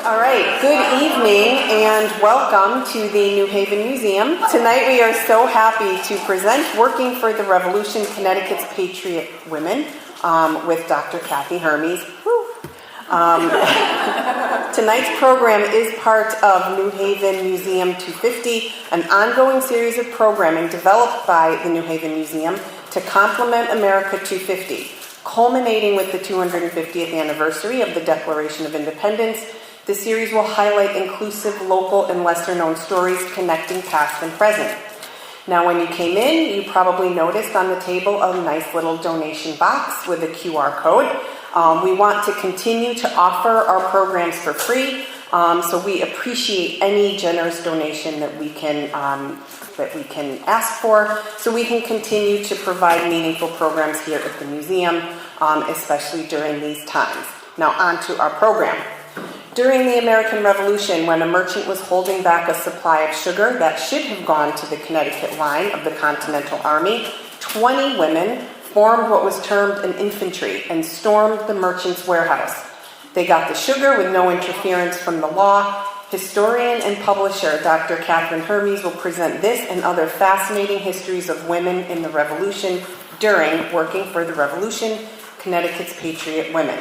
All right, good evening and welcome to the New Haven Museum. Tonight we are so happy to present Working for the Revolution, Connecticut's Patriot Women with Dr. Kathy Hermes. Tonight's program is part of New Haven Museum 250, an ongoing series of programming developed by the New Haven Museum to complement America 250, culminating with the 250th anniversary of the Declaration of Independence. The series will highlight inclusive, local, and lesser-known stories connecting past and present. Now, when you came in, you probably noticed on the table a nice little donation box with a QR code. We want to continue to offer our programs for free, so we appreciate any generous donation that we can ask for, so we can continue to provide meaningful programs here at the museum, especially during these times. Now, on to our program. During the American Revolution, when a merchant was holding back a supply of sugar that should have gone to the Connecticut line of the Continental Army, 20 women formed what was termed an infantry and stormed the merchant's warehouse. They got the sugar with no interference from the law. Historian and publisher Dr. Kathy Hermes will present this and other fascinating histories of women in the Revolution during Working for the Revolution, Connecticut's Patriot Women.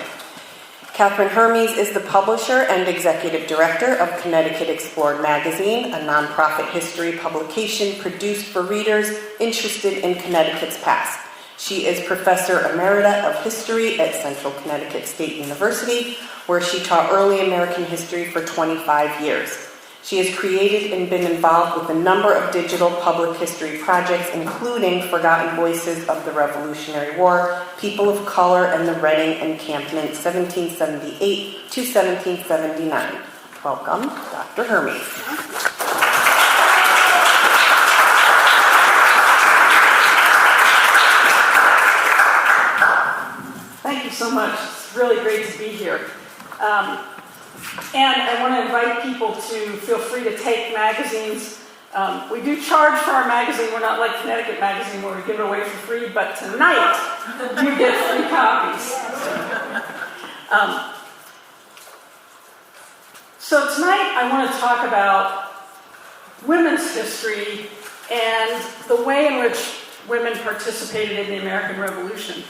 Kathy Hermes is the publisher and executive director of Connecticut Explored magazine, a nonprofit history publication produced for readers interested in Connecticut's past. She is Professor Emerita of History at Central Connecticut State University, where she taught early American history for 25 years. She has created and been involved with a number of digital public history projects, including Forgotten Voices of the Revolutionary War, People of Color, and the Reading Encampment, 1778 to 1779. Welcome, Dr. Hermes. Thank you so much. It's really great to be here. And I want to invite people to feel free to take magazines. We do charge for our magazine. We're not like Connecticut Magazine where we give it away for free, but tonight you get free copies. So tonight I want to talk about women's history and the way in which women participated in the American Revolution.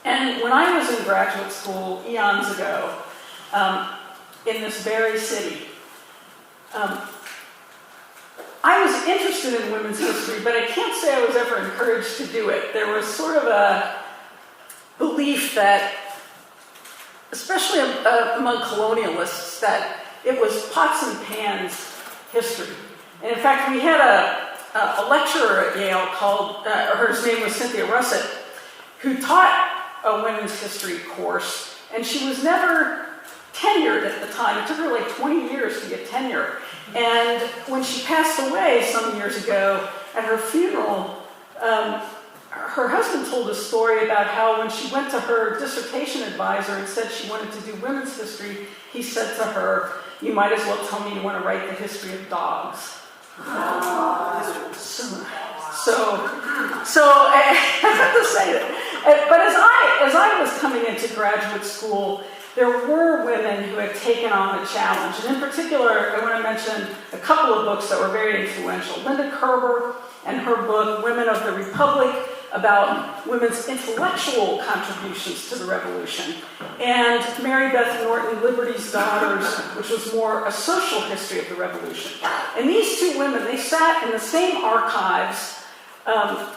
And when I was in graduate school eons ago, in this very city, I was interested in women's history, but I can't say I was ever encouraged to do it. There was sort of a belief that, especially among colonialists, that it was pots and pans history. And in fact, we had a lecturer at Yale called, her name was Cynthia Russett, who taught a women's history course, and she was never tenured at the time. It took her like 20 years to get tenure. And when she passed away some years ago, at her funeral, her husband told a story about how when she went to her dissertation advisor and said she wanted to do women's history, he said to her, "You might as well tell me you want to write the history of dogs." So I have to say that. But as I was coming into graduate school, there were women who had taken on the challenge. And in particular, I want to mention a couple of books that were very influential. Linda Kerber and her book, Women of the Republic, about women's intellectual contributions to the Revolution. And Mary Beth Norton, Liberty's Daughters, which was more a social history of the Revolution. And these two women, they sat in the same archives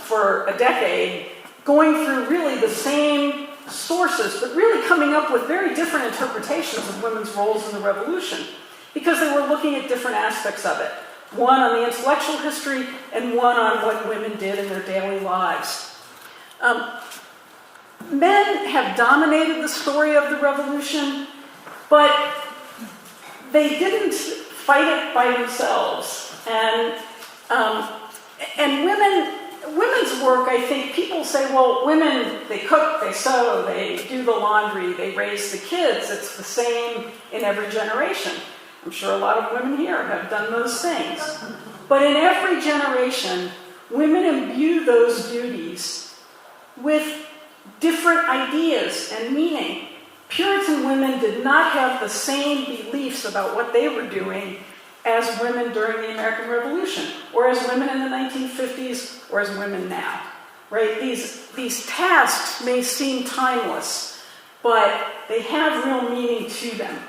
for a decade, going through really the same sources, but really coming up with very different interpretations of women's roles in the Revolution, because they were looking at different aspects of it. One on the intellectual history, and one on what women did in their daily lives. Men have dominated the story of the Revolution, but they didn't fight it by themselves. And women's work, I think, people say, well, women, they cook, they sew, they do the laundry, they raise the kids. It's the same in every generation. I'm sure a lot of women here have done those things. But in every generation, women imbue those duties with different ideas and meaning. Puritan women did not have the same beliefs about what they were doing as women during the American Revolution, or as women in the 1950s, or as women now. Right? These tasks may seem timeless, but they have real meaning to them.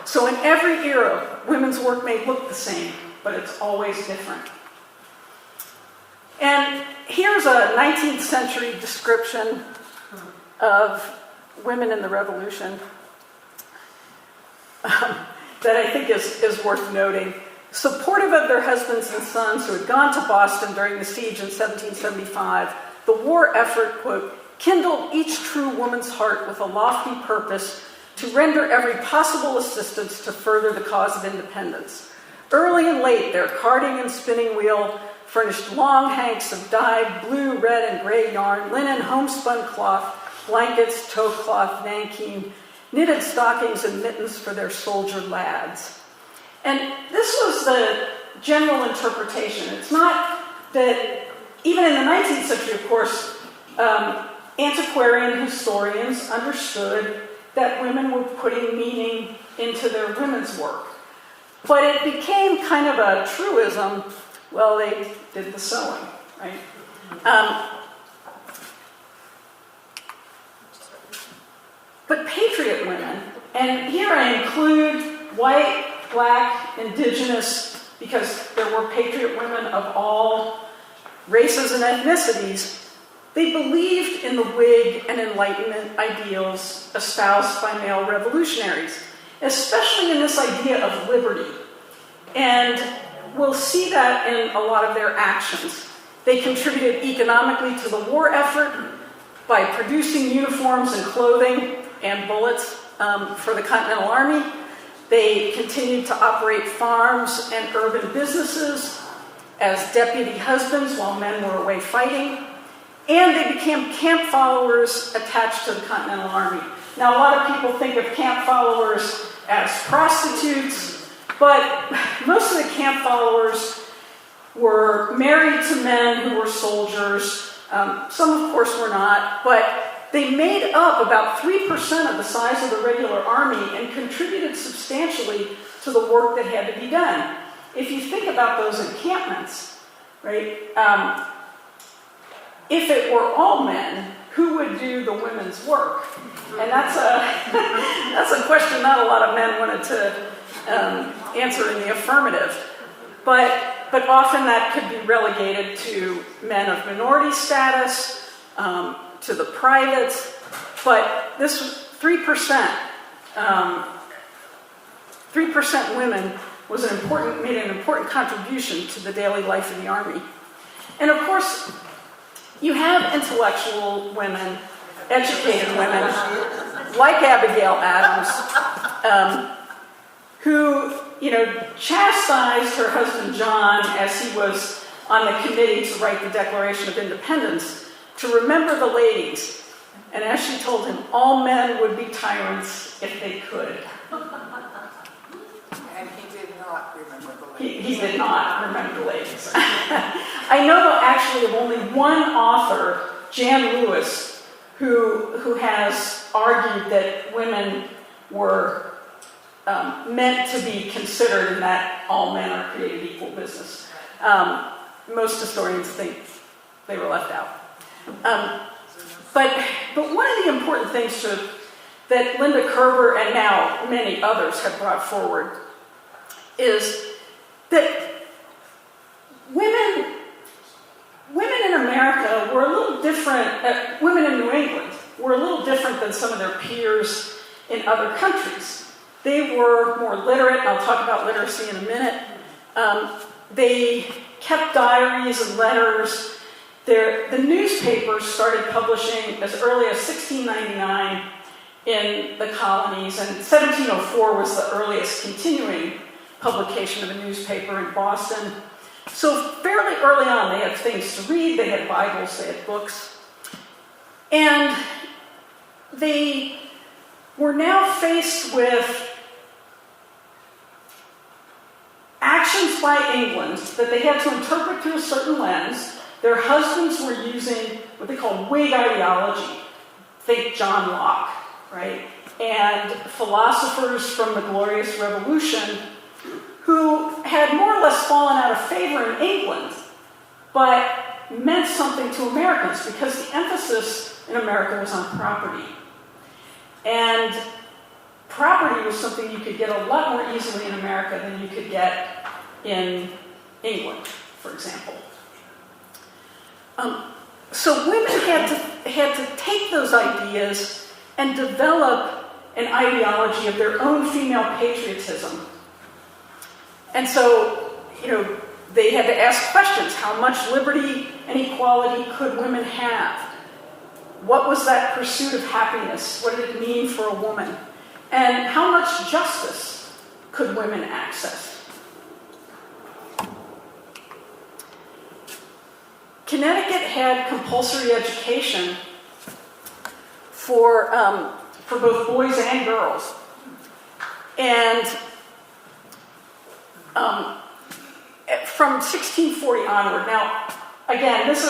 So in every era, women's work may look the same, but it's always different. And here's a 19th century description of women in the Revolution that I think is worth noting. Supportive of their husbands and sons who had gone to Boston during the siege in 1775, the war effort, quote, kindled each true woman's heart with a lofty purpose to render every possible assistance to further the cause of independence. Early and late, their carding and spinning wheel furnished long hanks of dyed blue, red, and gray yarn, linen, homespun cloth, blankets, tow cloth, nankeen, knitted stockings and mittens for their soldier lads. And this was the general interpretation. It's not that, even in the 19th century, of course, antiquarian historians understood that women were putting meaning into their women's work. But it became kind of a truism. Well, they did the sewing, right? But Patriot women, and here I include white, black, indigenous, because there were Patriot women of all races and ethnicities, they believed in the Whig and Enlightenment ideals espoused by male revolutionaries, especially in this idea of liberty. And we'll see that in a lot of their actions. They contributed economically to the war effort by producing uniforms and clothing and bullets for the Continental Army. They continued to operate farms and urban businesses as deputy husbands while men were away fighting. And they became camp followers attached to the Continental Army. Now, a lot of people think of camp followers as prostitutes, but most of the camp followers were married to men who were soldiers. Some, of course, were not, but they made up about 3% of the size of the regular army and contributed substantially to the work that had to be done. If you think about those encampments, right, if it were all men, who would do the women's work? And that's a question not a lot of men wanted to answer in the affirmative. But often that could be relegated to men of minority status, to the privates. But this 3%, 3% women made an important contribution to the daily life of the army. And of course, you have intellectual women, educated women, like Abigail Adams, who, chastised her husband John as he was on the committee to write the Declaration of Independence to remember the ladies. And as she told him, all men would be tyrants if they could. And he did not remember the ladies. He did not remember the ladies. I know actually of only one author, Jan Lewis, who has argued that women were meant to be considered in that all men are created equal business. Most historians think they were left out. But one of the important things that Linda Kerber and now many others have brought forward is that women in America were a little different, women in New England were a little different than some of their peers in other countries. They were more literate. I'll talk about literacy in a minute. They kept diaries and letters. The newspapers started publishing as early as 1699 in the colonies, and 1704 was the earliest continuing publication of a newspaper in Boston. So fairly early on, they had things to read, they had Bibles, they had books. And they were now faced with actions by England that they had to interpret through a certain lens. Their husbands were using what they call Whig ideology. Think John Locke, right? And philosophers from the Glorious Revolution who had more or less fallen out of favor in England, but meant something to Americans because the emphasis in America was on property. And property was something you could get a lot more easily in America than you could get in England, for example. So women had to take those ideas and develop an ideology of their own female patriotism. And so, they had to ask questions. How much liberty and equality could women have? What was that pursuit of happiness? What did it mean for a woman? And how much justice could women access? Connecticut had compulsory education for both boys and girls. And from 1640 onward, now, again, this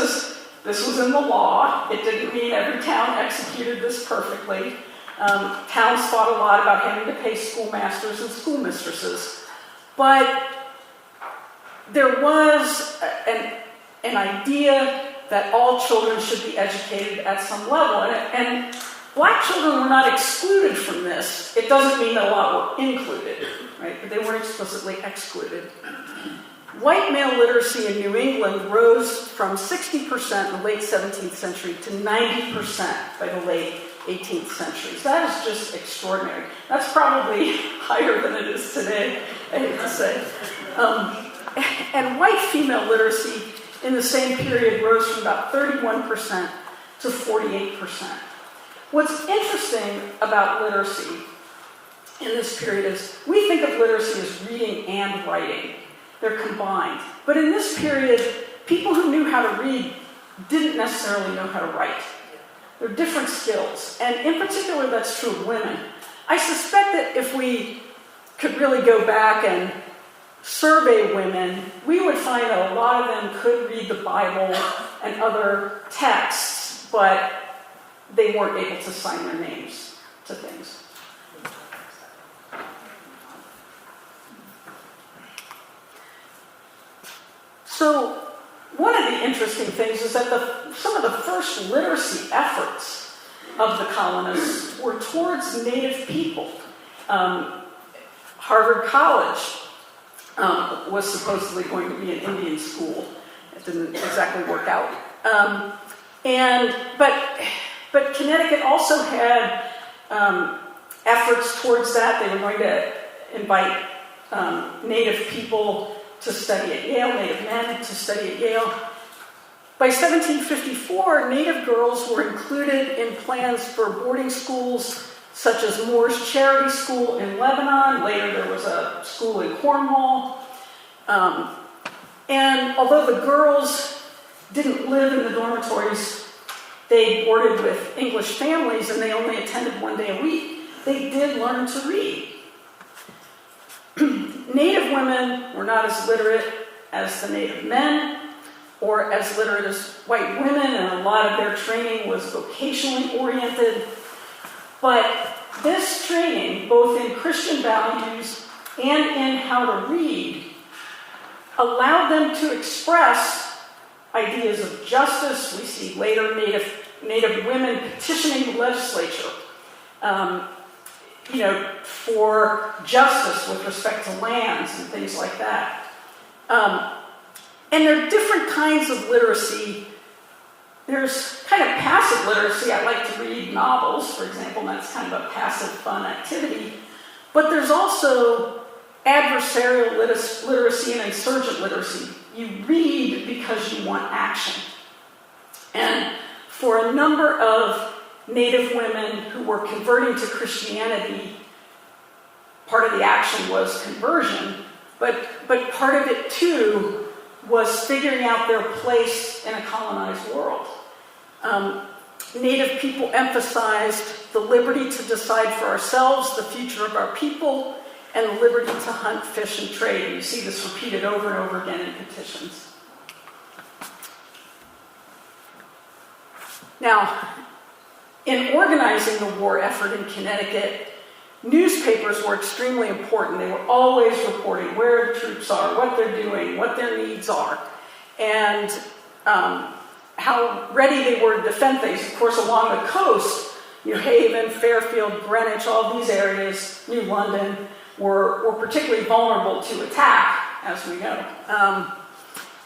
was in the law. It didn't mean every town executed this perfectly. Towns fought a lot about having to pay schoolmasters and schoolmistresses. But there was an idea that all children should be educated at some level. And black children were not excluded from this. It doesn't mean that a lot were included, right? But they weren't explicitly excluded. White male literacy in New England rose from 60% in the late 17th century to 90% by the late 18th century. So that is just extraordinary. That's probably higher than it is today, I hate to say. And white female literacy in the same period rose from about 31% to 48%. What's interesting about literacy in this period is we think of literacy as reading and writing. They're combined. But in this period, people who knew how to read didn't necessarily know how to write. They're different skills. And in particular, that's true of women. I suspect that if we could really go back and survey women, we would find that a lot of them could read the Bible and other texts, but they weren't able to sign their names to things. So one of the interesting things is that some of the first literacy efforts of the colonists were towards native people. Harvard College was supposedly going to be an Indian school. It didn't exactly work out. But Connecticut also had efforts towards that. They were going to invite native people to study at Yale, native men to study at Yale. By 1754, native girls were included in plans for boarding schools such as Moore's Charity School in Lebanon. Later there was a school in Cornwall. And although the girls didn't live in the dormitories, they boarded with English families and they only attended one day a week. They did learn to read. Native women were not as literate as the native men or as literate as white women, and a lot of their training was vocationally oriented. But this training, both in Christian values and in how to read, allowed them to express ideas of justice. We see later Native women petitioning the legislature, for justice with respect to lands and things like that. And there are different kinds of literacy. There's kind of passive literacy. I like to read novels, for example, and that's kind of a passive, fun activity. But there's also adversarial literacy and insurgent literacy. You read because you want action. And for a number of Native women who were converting to Christianity, part of the action was conversion, but part of it too was figuring out their place in a colonized world. Native people emphasized the liberty to decide for ourselves the future of our people and the liberty to hunt, fish, and trade. And you see this repeated over and over again in petitions. Now, in organizing the war effort in Connecticut, newspapers were extremely important. They were always reporting where the troops are, what they're doing, what their needs are, and how ready they were to defend things. Of course, along the coast, New Haven, Fairfield, Greenwich, all these areas, New London, were particularly vulnerable to attack, as we know.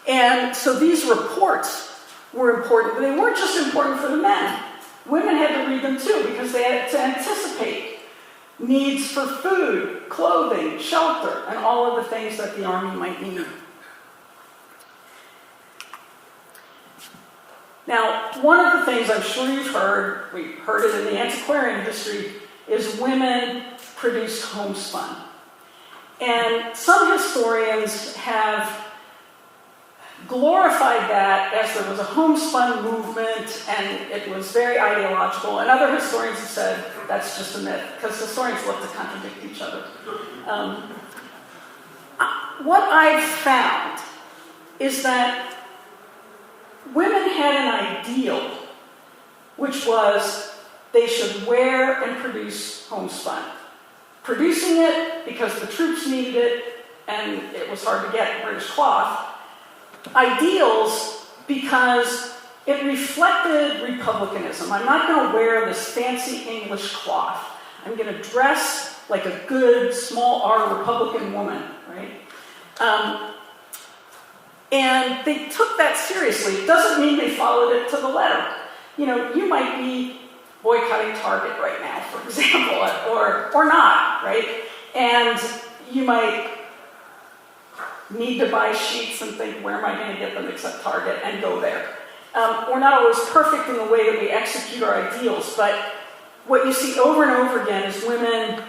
And so these reports were important, but they weren't just important for the men. Women had to read them too, because they had to anticipate needs for food, clothing, shelter, and all of the things that the army might need. Now, one of the things I'm sure you've heard, we heard it in the antiquarian industry, is women produced homespun. And some historians have glorified that as there was a homespun movement and it was very ideological, and other historians have said that's just a myth, because historians love to contradict each other. What I've found is that women had an ideal, which was they should wear and produce homespun. Producing it because the troops needed it and it was hard to get British cloth. Ideals because it reflected republicanism. I'm not going to wear this fancy English cloth. I'm going to dress like a good, small R Republican woman, right? And they took that seriously. It doesn't mean they followed it to the letter. You know, you might be boycotting Target right now, for example, or not, right? And you might need to buy sheets and think, where am I going to get them except Target, and go there. We're not always perfect in the way that we execute our ideals, but what you see over and over again is women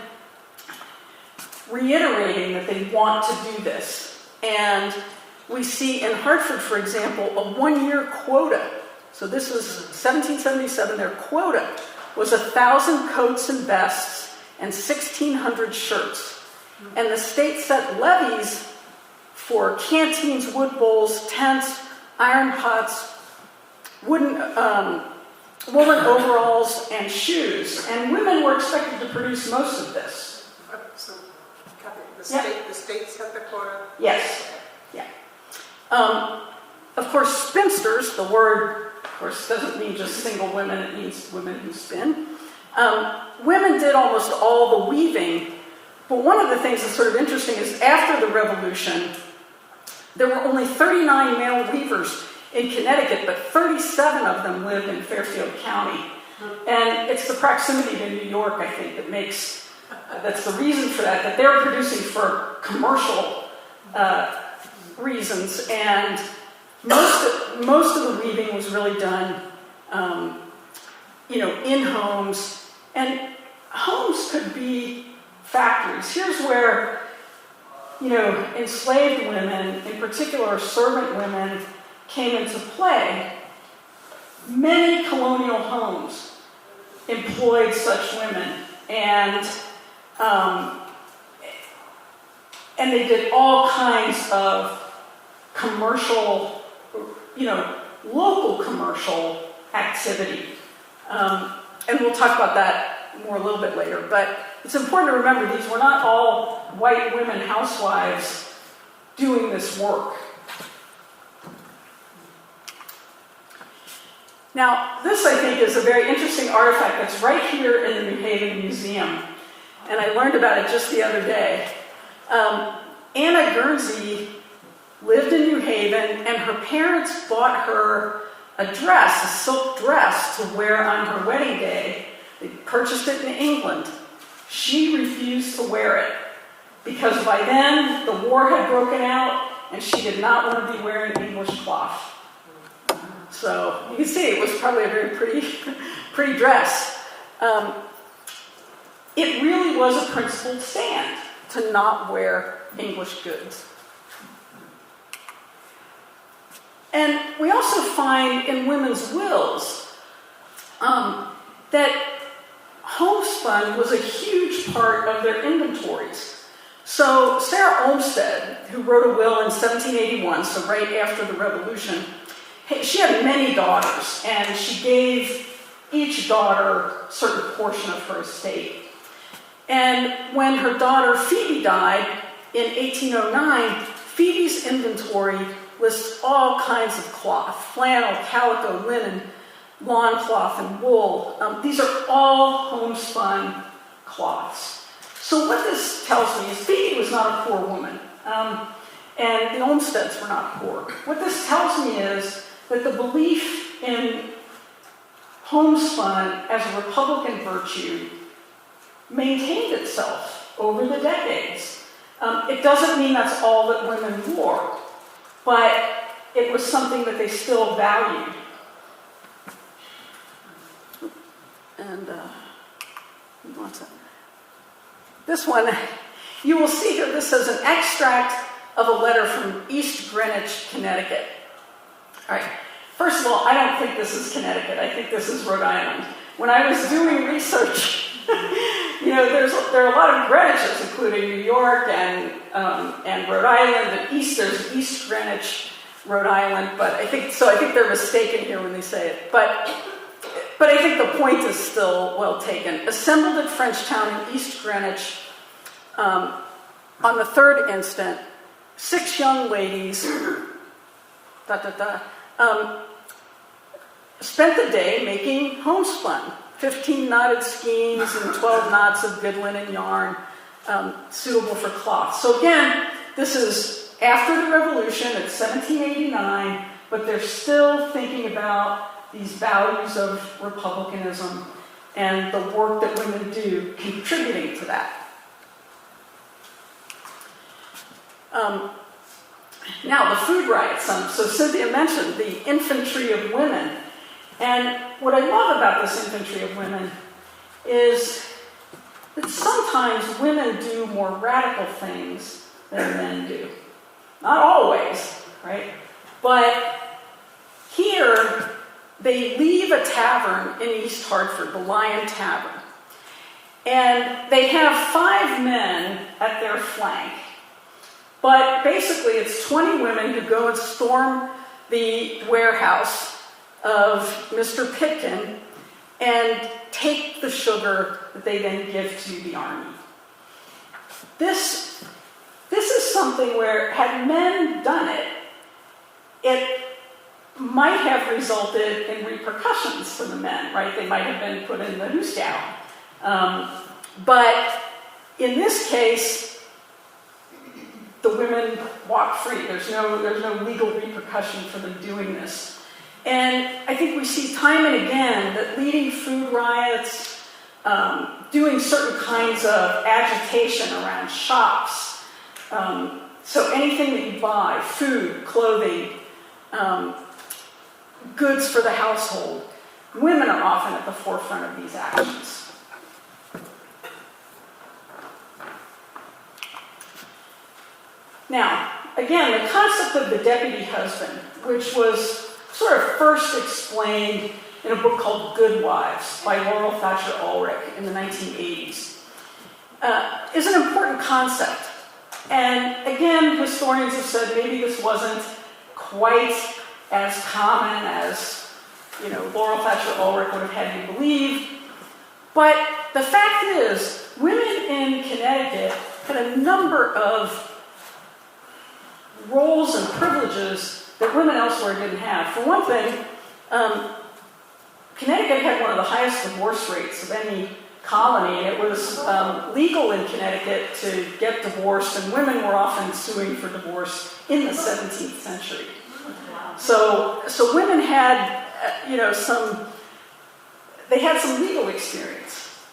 reiterating that they want to do this. And we see in Hartford, for example, a one-year quota. So this was 1777. Their quota was 1,000 coats and vests and 1,600 shirts. And the state set levies for canteens, wood bowls, tents, iron pots, woolen overalls, and shoes. And women were expected to produce most of this. So, Kathy, Yeah. the state set the quota? Yes. Yeah. Of course, spinsters, the word, of course, doesn't mean just single women, it means women who spin. Women did almost all the weaving, but one of the things that's sort of interesting is after the Revolution, there were only 39 male weavers in Connecticut, but 37 of them lived in Fairfield County. And it's the proximity to New York, I think, that's the reason for that they're producing for commercial reasons, and most of the weaving was really done, in homes, and homes could be factories. Here's where, enslaved women, in particular servant women, came into play. Many colonial homes employed such women, and they did all kinds of commercial, local commercial activity. And we'll talk about that more a little bit later. But it's important to remember these were not all white women housewives doing this work. Now, this, I think, is a very interesting artifact that's right here in the New Haven Museum. And I learned about it just the other day. Anna Guernsey lived in New Haven, and her parents bought her a dress, a silk dress, to wear on her wedding day. They purchased it in England. She refused to wear it because by then the war had broken out and she did not want to be wearing English cloth. So you can see it was probably a very pretty dress. It really was a principled stand to not wear English goods. And we also find in women's wills that homespun was a huge part of their inventories. So Sarah Olmsted, who wrote a will in 1781, so right after the Revolution, she had many daughters, and she gave each daughter a certain portion of her estate. And when her daughter Phoebe died in 1809, Phoebe's inventory lists all kinds of cloth: flannel, calico, linen, lawn cloth, and wool. These are all homespun cloths. So what this tells me is Phoebe was not a poor woman, and the Olmsteds were not poor. What this tells me is that the belief in homespun as a Republican virtue maintained itself over the decades. It doesn't mean that's all that women wore, but it was something that they still valued. And this one, you will see here, this is an extract of a letter from East Greenwich, Connecticut. All right. First of all, I don't think this is Connecticut. I think this is Rhode Island. When I was doing research, there are a lot of Greenwiches, including New York and Rhode Island, and there's East Greenwich, Rhode Island. But I think they're mistaken here when they say it. But I think the point is still well taken. Assembled at Frenchtown in East Greenwich on the 3rd instant, 6 young ladies spent the day making homespun. 15 knotted skeins and 12 knots of good linen yarn suitable for cloth. So again, this is after the Revolution, it's 1789, but they're still thinking about these values of republicanism and the work that women do contributing to that. Now, the food riots. So Cynthia mentioned the infantry of women. And what I love about this infantry of women is that sometimes women do more radical things than men do. Not always, right? But here, they leave a tavern in East Hartford, the Lion Tavern. And they have 5 men at their flank. But basically, it's 20 women who go and storm the warehouse of Mr. Pitkin and take the sugar that they then give to the army. This is something where, had men done it, it might have resulted in repercussions for the men, right? They might have been put in the Hooskow. But in this case, the women walk free. There's no legal repercussion for them doing this. And I think we see time and again that leading food riots, doing certain kinds of agitation around shops, so anything that you buy, food, clothing, goods for the household, women are often at the forefront of these actions. Now, again, the concept of the deputy husband, which was sort of first explained in a book called Good Wives by Laurel Thatcher Ulrich in the 1980s, is an important concept. And again, historians have said maybe this wasn't quite as common as Laurel Thatcher Ulrich would have had you believe. But the fact is, women in Connecticut had a number of roles and privileges that women elsewhere didn't have. For one thing, Connecticut had one of the highest divorce rates of any colony. It was legal in Connecticut to get divorced, and women were often suing for divorce in the 17th century. So women had, some legal experience.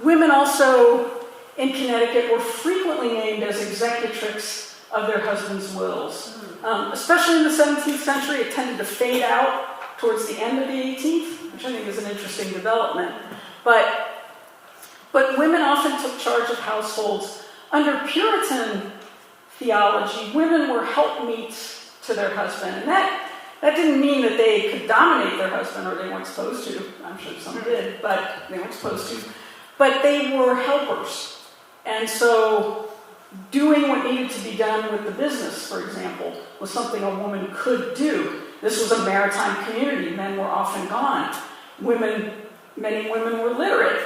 Women also in Connecticut were frequently named as executrix of their husbands' wills. Especially in the 17th century, it tended to fade out towards the end of the 18th, which I think is an interesting development. But women often took charge of households. Under Puritan theology, women were helpmeets to their husband. And that didn't mean that they could dominate their husband, or they weren't supposed to. I'm sure some did, but they weren't supposed to. But they were helpers. And so doing what needed to be done with the business, for example, was something a woman could do. This was a maritime community. Men were often gone. many women were literate,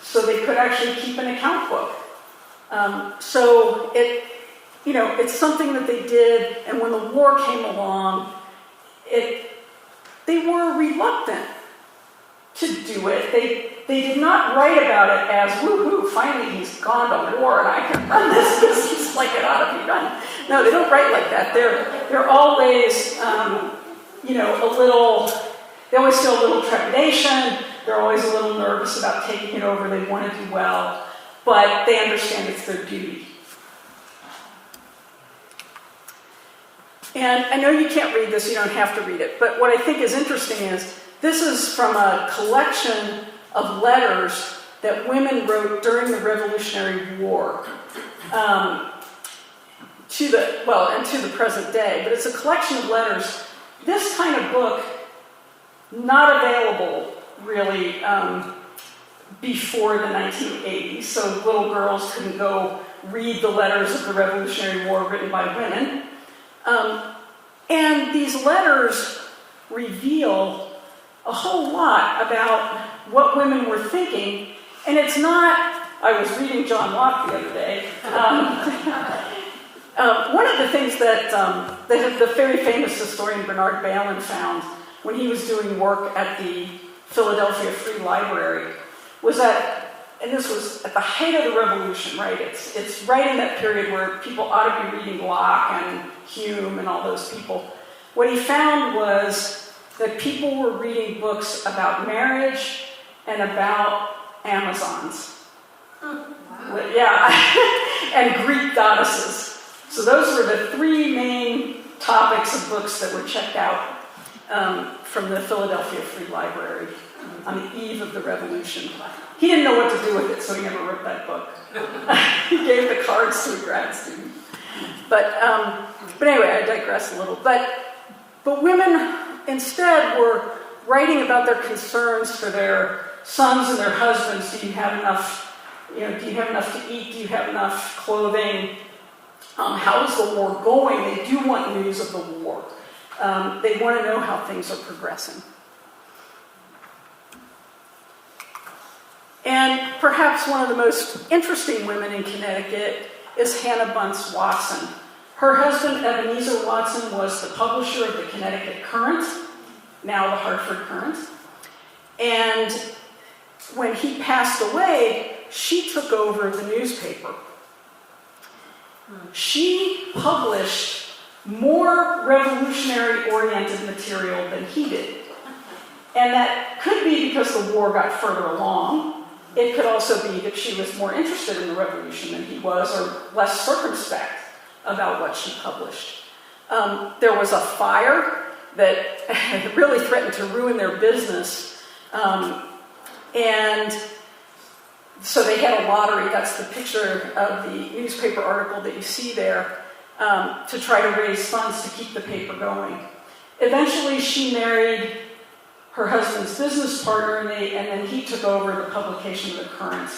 so they could actually keep an account book. So it's something that they did, and when the war came along, they were reluctant to do it. They did not write about it as, woohoo, finally he's gone to war and I can run this business like it ought to be run. No, they don't write like that. They're always, they always feel a little trepidation. They're always a little nervous about taking it over. They want to do well, but they understand it's their duty. And I know you can't read this, you don't have to read it, but what I think is interesting is this is from a collection of letters that women wrote during the Revolutionary War to the present day. But it's a collection of letters. This kind of book, not available really before the 1980s, so little girls couldn't go read the letters of the Revolutionary War written by women. And these letters reveal a whole lot about what women were thinking, and it's not, I was reading John Locke the other day. One of the things that the very famous historian Bernard Balin found when he was doing work at the Philadelphia Free Library was that, and this was at the height of the Revolution, right? It's right in that period where people ought to be reading Locke and Hume and all those people. What he found was that people were reading books about marriage and about Amazons. Wow. Yeah, and Greek goddesses. So those were the three main topics of books that were checked out from the Philadelphia Free Library on the eve of the Revolution. He didn't know what to do with it, so he never wrote that book. He gave the cards to a grad student. But anyway, I digress a little. But women instead were writing about their concerns for their sons and their husbands. Do you have enough? Do you have enough to eat? Do you have enough clothing? How is the war going? They do want news of the war. They want to know how things are progressing. And perhaps one of the most interesting women in Connecticut is Hannah Bunce Watson. Her husband, Ebenezer Watson, was the publisher of the Connecticut Current, now the Hartford Current. And when he passed away, she took over the newspaper. She published more revolutionary-oriented material than he did. And that could be because the war got further along. It could also be that she was more interested in the revolution than he was, or less circumspect about what she published. There was a fire that really threatened to ruin their business. And so they had a lottery, that's the picture of the newspaper article that you see there, to try to raise funds to keep the paper going. Eventually she married her husband's business partner, and then he took over the publication of the Current.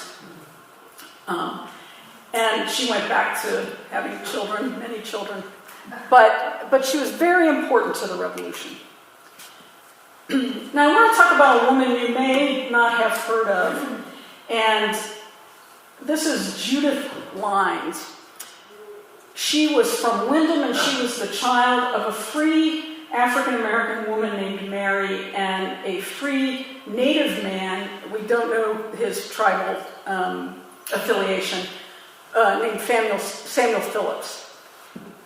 And she went back to having children, many children. But she was very important to the revolution. Now I want to talk about a woman you may not have heard of. And this is Judith Lines. She was from Wyndham, and she was the child of a free African-American woman named Mary and a free Native man, we don't know his tribal affiliation, named Samuel Phillips.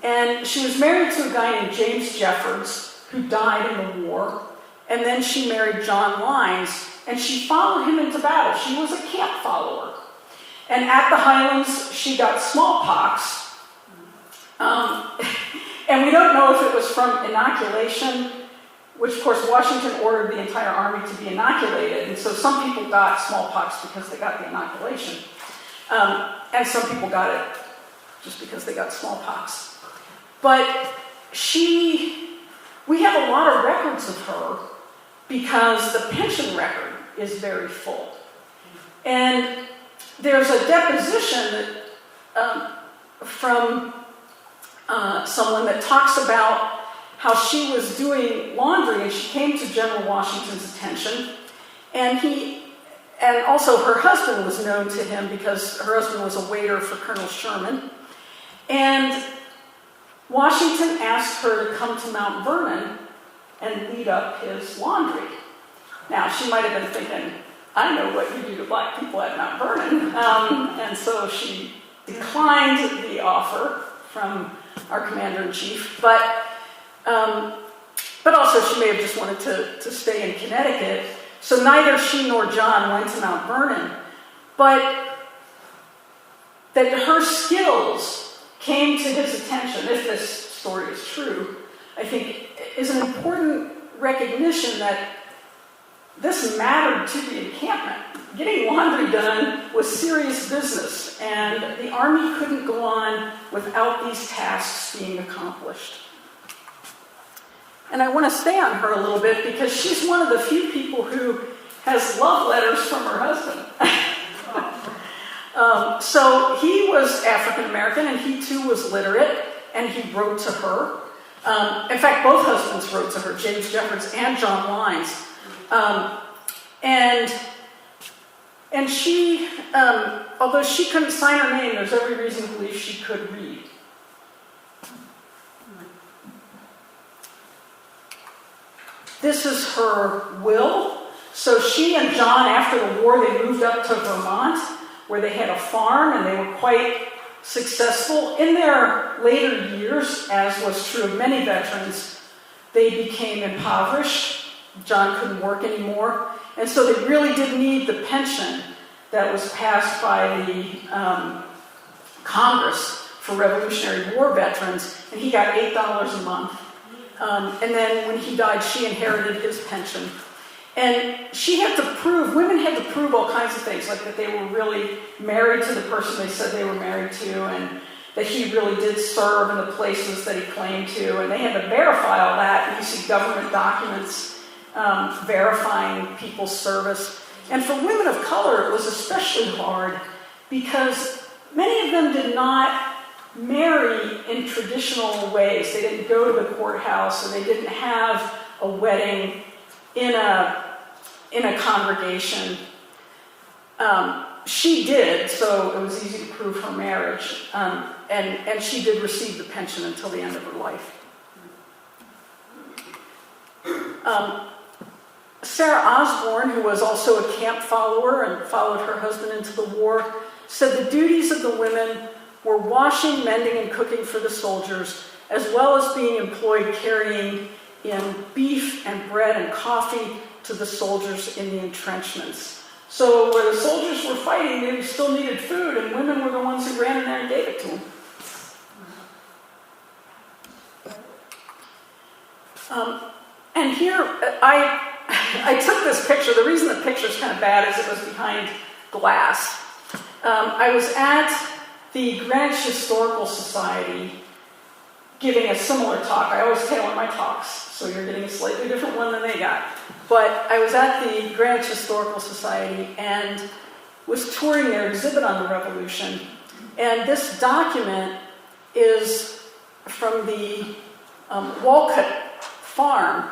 And she was married to a guy named James Jeffords, who died in the war. And then she married John Lines, and she followed him into battle. She was a camp follower. And at the Highlands, she got smallpox. And we don't know if it was from inoculation, which, of course, Washington ordered the entire army to be inoculated. And so some people got smallpox because they got the inoculation. And some people got it just because they got smallpox. But we have a lot of records of her because the pension record is very full. And there's a deposition from someone that talks about how she was doing laundry and she came to General Washington's attention And also her husband was known to him because her husband was a waiter for Colonel Sherman. And Washington asked her to come to Mount Vernon and lead up his laundry. Now, she might have been thinking, I know what you do to black people at Mount Vernon. And so she declined the offer from our commander-in-chief. But also she may have just wanted to stay in Connecticut. So neither she nor John went to Mount Vernon. But that her skills came to his attention, if this story is true, I think is an important recognition that this mattered to the encampment. Getting laundry done was serious business, and the army couldn't go on without these tasks being accomplished. And I want to stay on her a little bit because she's one of the few people who has love letters from her husband. So he was African American, and he too was literate, and he wrote to her. In fact, both husbands wrote to her, James Jeffords and John Lynes. And she, although she couldn't sign her name, there's every reason to believe she could read. This is her will. So she and John, after the war, they moved up to Vermont, where they had a farm, and they were quite successful. In their later years, as was true of many veterans, they became impoverished. John couldn't work anymore. And so they really did need the pension that was passed by the Congress for Revolutionary War veterans, and he got $8 a month. And then when he died, she inherited his pension. And she had to prove, women had to prove all kinds of things, like that they were really married to the person they said they were married to, and that he really did serve in the places that he claimed to, and they had to verify all that. And you see government documents verifying people's service. And for women of color, it was especially hard because many of them did not marry in traditional ways. They didn't go to the courthouse, or they didn't have a wedding in a congregation. She did, so it was easy to prove her marriage. And she did receive the pension until the end of her life. Sarah Osborne, who was also a camp follower and followed her husband into the war, said the duties of the women were washing, mending, and cooking for the soldiers, as well as being employed carrying in beef and bread and coffee to the soldiers in the entrenchments. So where the soldiers were fighting, they still needed food, and women were the ones who ran in there and gave it to them. And here, I took this picture. The reason the picture's kind of bad is it was behind glass. I was at the Greenwich Historical Society giving a similar talk. I always tailor my talks, so you're getting a slightly different one than they got. But I was at the Greenwich Historical Society and was touring their exhibit on the Revolution. And this document is from the Walcott farm.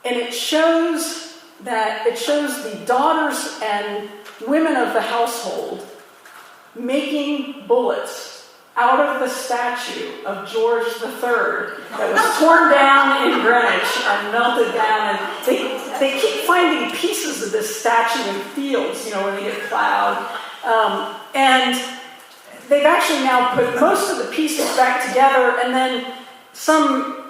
And it shows the daughters and women of the household making bullets out of the statue of George III that was torn down in Greenwich or melted down. And they keep finding pieces of this statue in fields, where they get plowed. And they've actually now put most of the pieces back together, and then some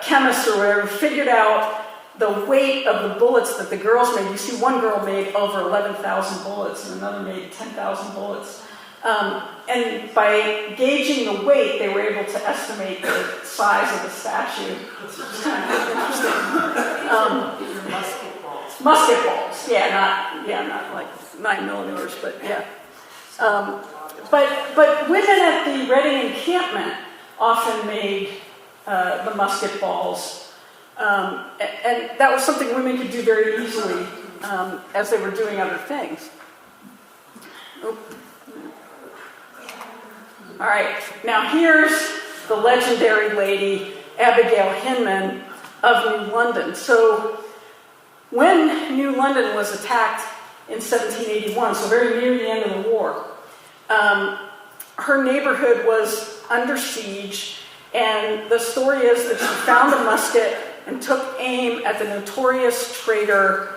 chemist or whatever figured out the weight of the bullets that the girls made. You see one girl made over 11,000 bullets and another made 10,000 bullets. And by gauging the weight, they were able to estimate the size of the statue. It's kind of interesting. Musket balls. Yeah, not like 9mm, but yeah. But women at the Reading encampment often made the musket balls. And that was something women could do very easily as they were doing other things. All right, now here's the legendary lady Abigail Hinman of New London. So When New London was attacked in 1781, so very near the end of the war, her neighborhood was under siege, and the story is that she found a musket and took aim at the notorious traitor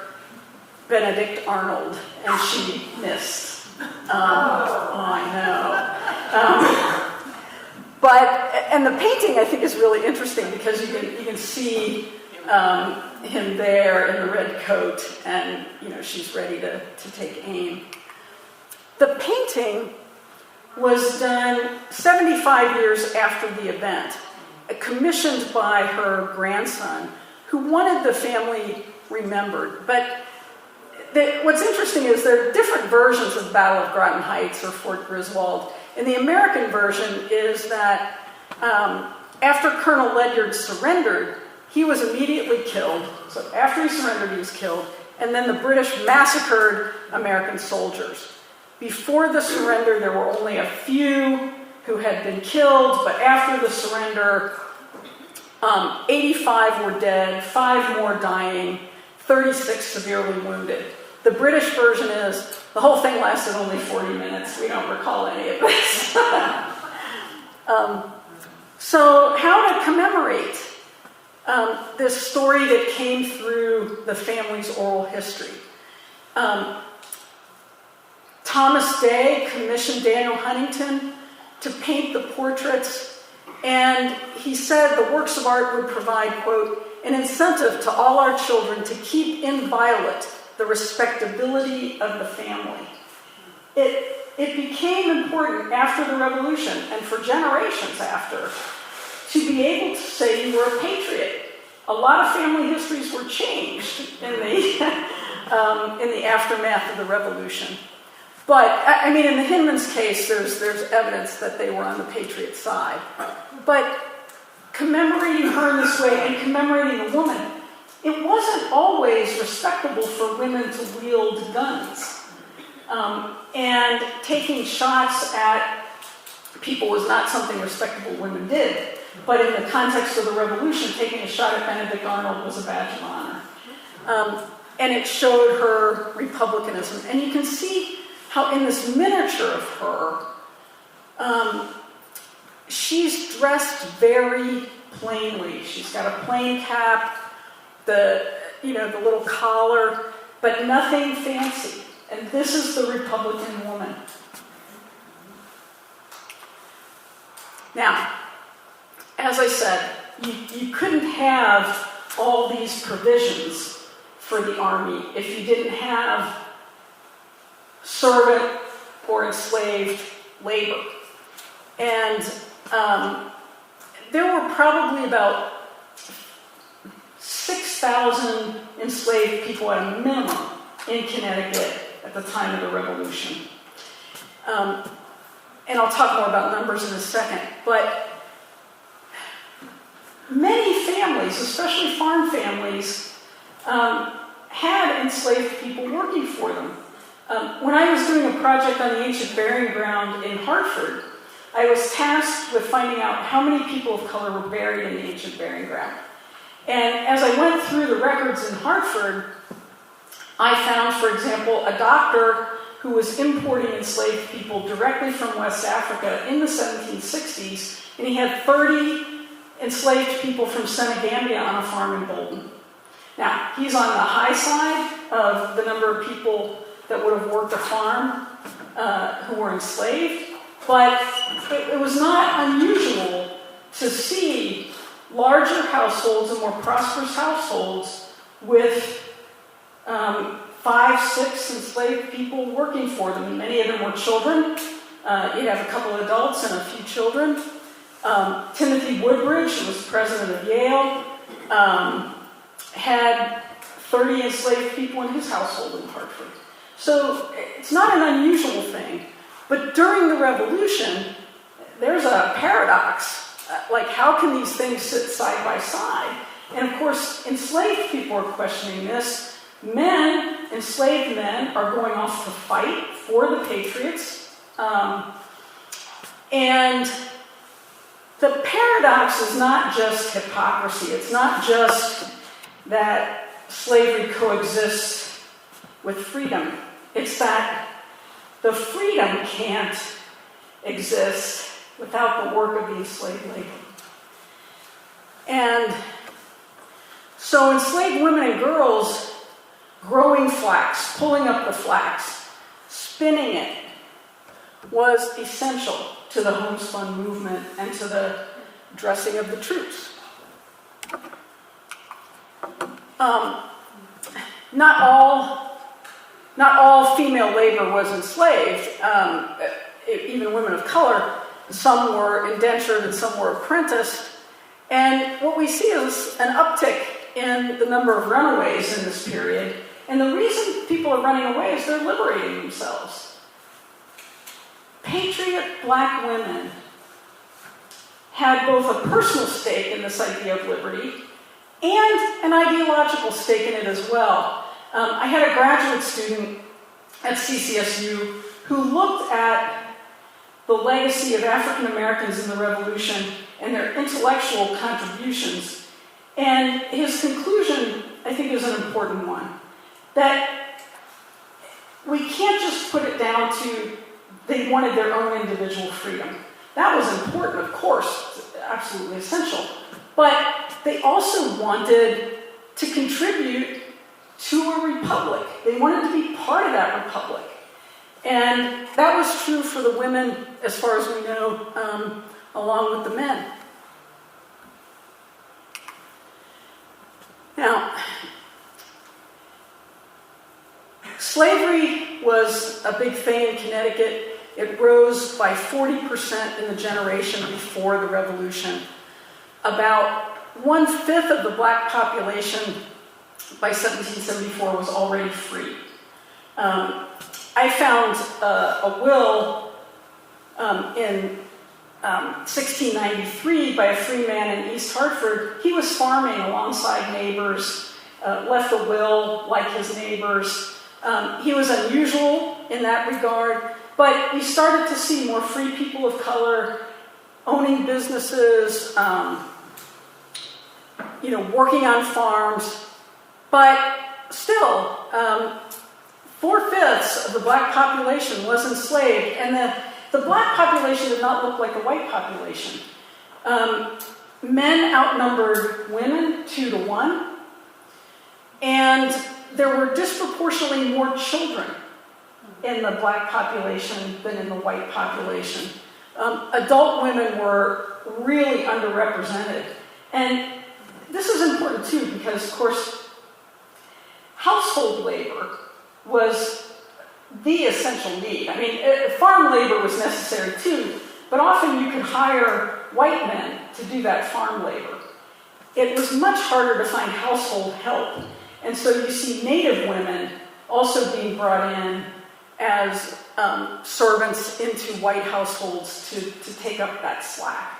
Benedict Arnold, and she missed. I know. And the painting, I think, is really interesting because you can see him there in the red coat, and she's ready to take aim. The painting was done 75 years after the event, commissioned by her grandson, who wanted the family remembered. But what's interesting is there are different versions of the Battle of Groton Heights or Fort Griswold. And the American version is that after Colonel Ledyard surrendered, he was immediately killed. So after he surrendered, he was killed. And then the British massacred American soldiers. Before the surrender, there were only a few who had been killed, but after the surrender, 85 were dead, 5 more dying, 36 severely wounded. The British version is, the whole thing lasted only 40 minutes. We don't recall any of this. So how to commemorate this story that came through the family's oral history? Thomas Day commissioned Daniel Huntington to paint the portraits, and he said the works of art would provide, quote, an incentive to all our children to keep inviolate the respectability of the family. It became important after the Revolution, and for generations after, to be able to say you were a patriot. A lot of family histories were changed in the aftermath of the Revolution. But, I mean, in the Hinman's case, there's evidence that they were on the Patriot side. But commemorating her in this way and commemorating the woman, it wasn't always respectable for women to wield guns. And taking shots at people was not something respectable women did. But in the context of the Revolution, taking a shot at Benedict Arnold was a badge of honor. And it showed her republicanism. And you can see how in this miniature of her, she's dressed very plainly. She's got a plain cap, the little collar, but nothing fancy. And this is the Republican woman. Now, as I said, you couldn't have all these provisions for the army if you didn't have servant or enslaved labor. And there were probably about 6,000 enslaved people at a minimum in Connecticut at the time of the Revolution. And I'll talk more about numbers in a second. But many families, especially farm families, had enslaved people working for them. When I was doing a project on the ancient burying ground in Hartford, I was tasked with finding out how many people of color were buried in the ancient burying ground. And as I went through the records in Hartford, I found, for example, a doctor who was importing enslaved people directly from West Africa in the 1760s, and he had 30 enslaved people from Senegambia on a farm in Bolton. Now, he's on the high side of the number of people that would have worked a farm who were enslaved, but it was not unusual to see larger households and more prosperous households with 5, 6 enslaved people working for them. And many of them were children. You'd have a couple of adults and a few children. Timothy Woodbridge, who was president of Yale, had 30 enslaved people in his household in Hartford. So it's not an unusual thing. But during the Revolution, there's a paradox. Like, how can these things sit side by side? And of course, enslaved people are questioning this. Men, enslaved men, are going off to fight for the Patriots. And the paradox is not just hypocrisy. It's not just that slavery coexists with freedom. It's that the freedom can't exist without the work of the enslaved labor. And so enslaved women and girls growing flax, pulling up the flax, spinning it, was essential to the homespun movement and to the dressing of the troops. Not all female labor was enslaved. Even women of color, some were indentured and some were apprenticed. And what we see is an uptick in the number of runaways in this period. And the reason people are running away is they're liberating themselves. Patriot black women had both a personal stake in this idea of liberty and an ideological stake in it as well. I had a graduate student at CCSU who looked at the legacy of African Americans in the Revolution and their intellectual contributions. And his conclusion, I think, is an important one. That we can't just put it down to they wanted their own individual freedom. That was important, of course, absolutely essential. But they also wanted to contribute to a republic. They wanted to be part of that republic. And that was true for the women, as far as we know, along with the men. Now, slavery was a big thing in Connecticut. It rose by 40% in the generation before the Revolution. About 1/5 of the black population by 1774 was already free. I found a will in 1693 by a free man in East Hartford. He was farming alongside neighbors, left a will like his neighbors. He was unusual in that regard, but we started to see more free people of color owning businesses, working on farms. But still, 4/5 of the black population was enslaved, and the black population did not look like the white population. Men outnumbered women 2-1, and there were disproportionately more children in the black population than in the white population. Adult women were really underrepresented. And this is important too, because of course, household labor was the essential need. I mean, farm labor was necessary too, but often you could hire white men to do that farm labor. It was much harder to find household help, and so you see native women also being brought in as servants into white households to take up that slack.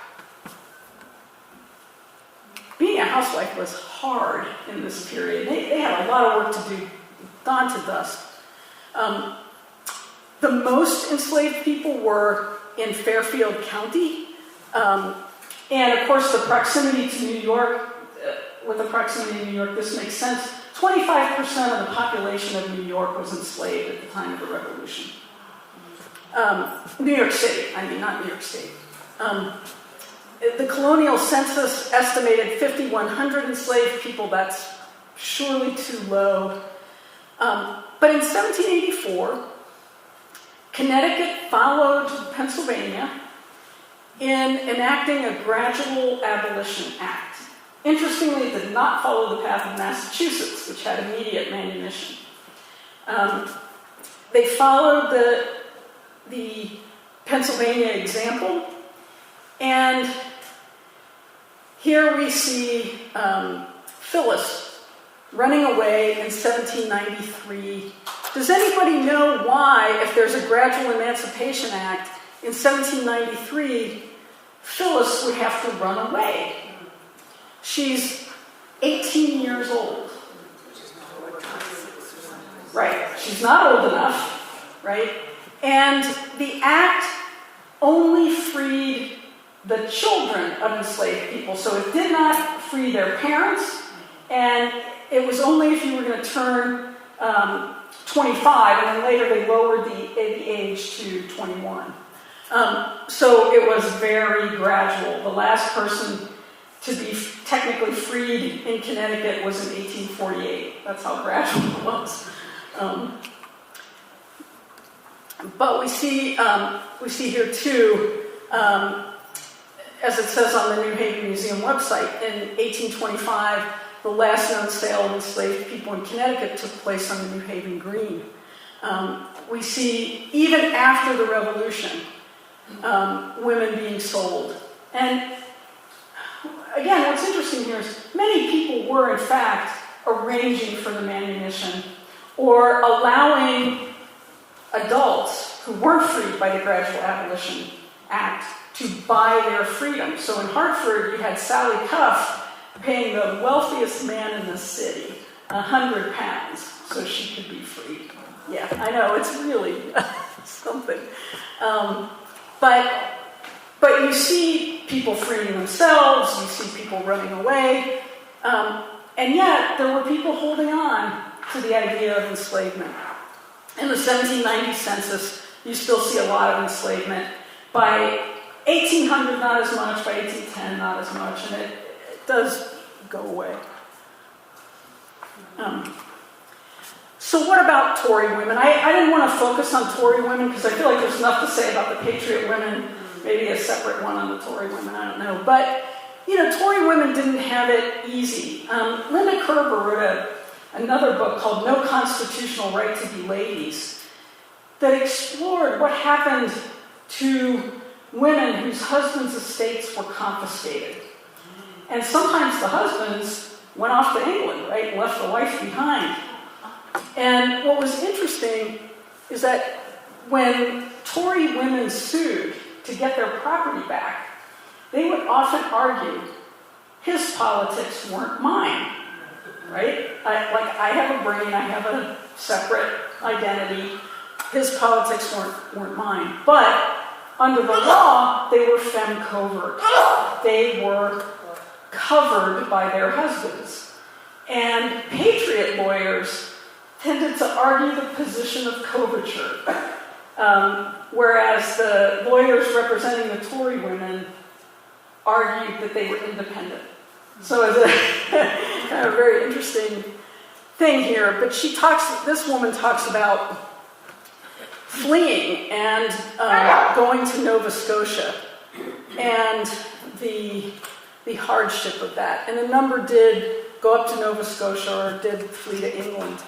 Being a housewife was hard in this period. They had a lot of work to do, dawn to dusk. The most enslaved people were in Fairfield County. And of course, the proximity to New York, with the proximity to New York, this makes sense. 25% of the population of New York was enslaved at the time of the Revolution. New York City, not New York State. The colonial census estimated 5,100 enslaved people. That's surely too low. But in 1784, Connecticut followed Pennsylvania in enacting a gradual abolition act. Interestingly, it did not follow the path of Massachusetts, which had immediate manumission. They followed the Pennsylvania example, and here we see Phyllis running away in 1793. Does anybody know why, if there's a Gradual Emancipation Act, in 1793, Phyllis would have to run away? She's 18 years old. Right, she's not old enough, right? And the act only freed the children of enslaved people, so it did not free their parents, and it was only if you were going to turn 25, and then later they lowered the age to 21. So it was very gradual. The last person to be technically freed in Connecticut was in 1848. That's how gradual it was. But we see here too, as it says on the New Haven Museum website, in 1825, the last known sale of enslaved people in Connecticut took place on the New Haven Green. We see, even after the Revolution, women being sold. And again, what's interesting here is many people were, in fact, arranging for the manumission or allowing adults who weren't freed by the Gradual Abolition Act to buy their freedom. So in Hartford, you had Sally Cuff paying the wealthiest man in the city £100 so she could be freed. Yeah, I know, it's really something. But you see people freeing themselves, you see people running away, and yet there were people holding on to the idea of enslavement. In the 1790 census, you still see a lot of enslavement. By 1800, not as much. By 1810, not as much. And it does go away. So what about Tory women? I didn't want to focus on Tory women because I feel like there's enough to say about the Patriot women. Maybe a separate one on the Tory women, I don't know. But, Tory women didn't have it easy. Linda Kerber wrote another book called No Constitutional Right to Be Ladies that explored what happened to women whose husbands' estates were confiscated. And sometimes the husbands went off to England, right, and left the wife behind. And what was interesting is that when Tory women sued to get their property back, they would often argue, his politics weren't mine. Right? I have a brain, I have a separate identity. His politics weren't mine. But under the law, they were femme covert. They were covered by their husbands. And Patriot lawyers tended to argue the position of coverture, whereas the lawyers representing the Tory women argued that they were independent. So it's a kind of very interesting thing here. But this woman talks about fleeing and going to Nova Scotia and the hardship of that. And a number did go up to Nova Scotia or did flee to England.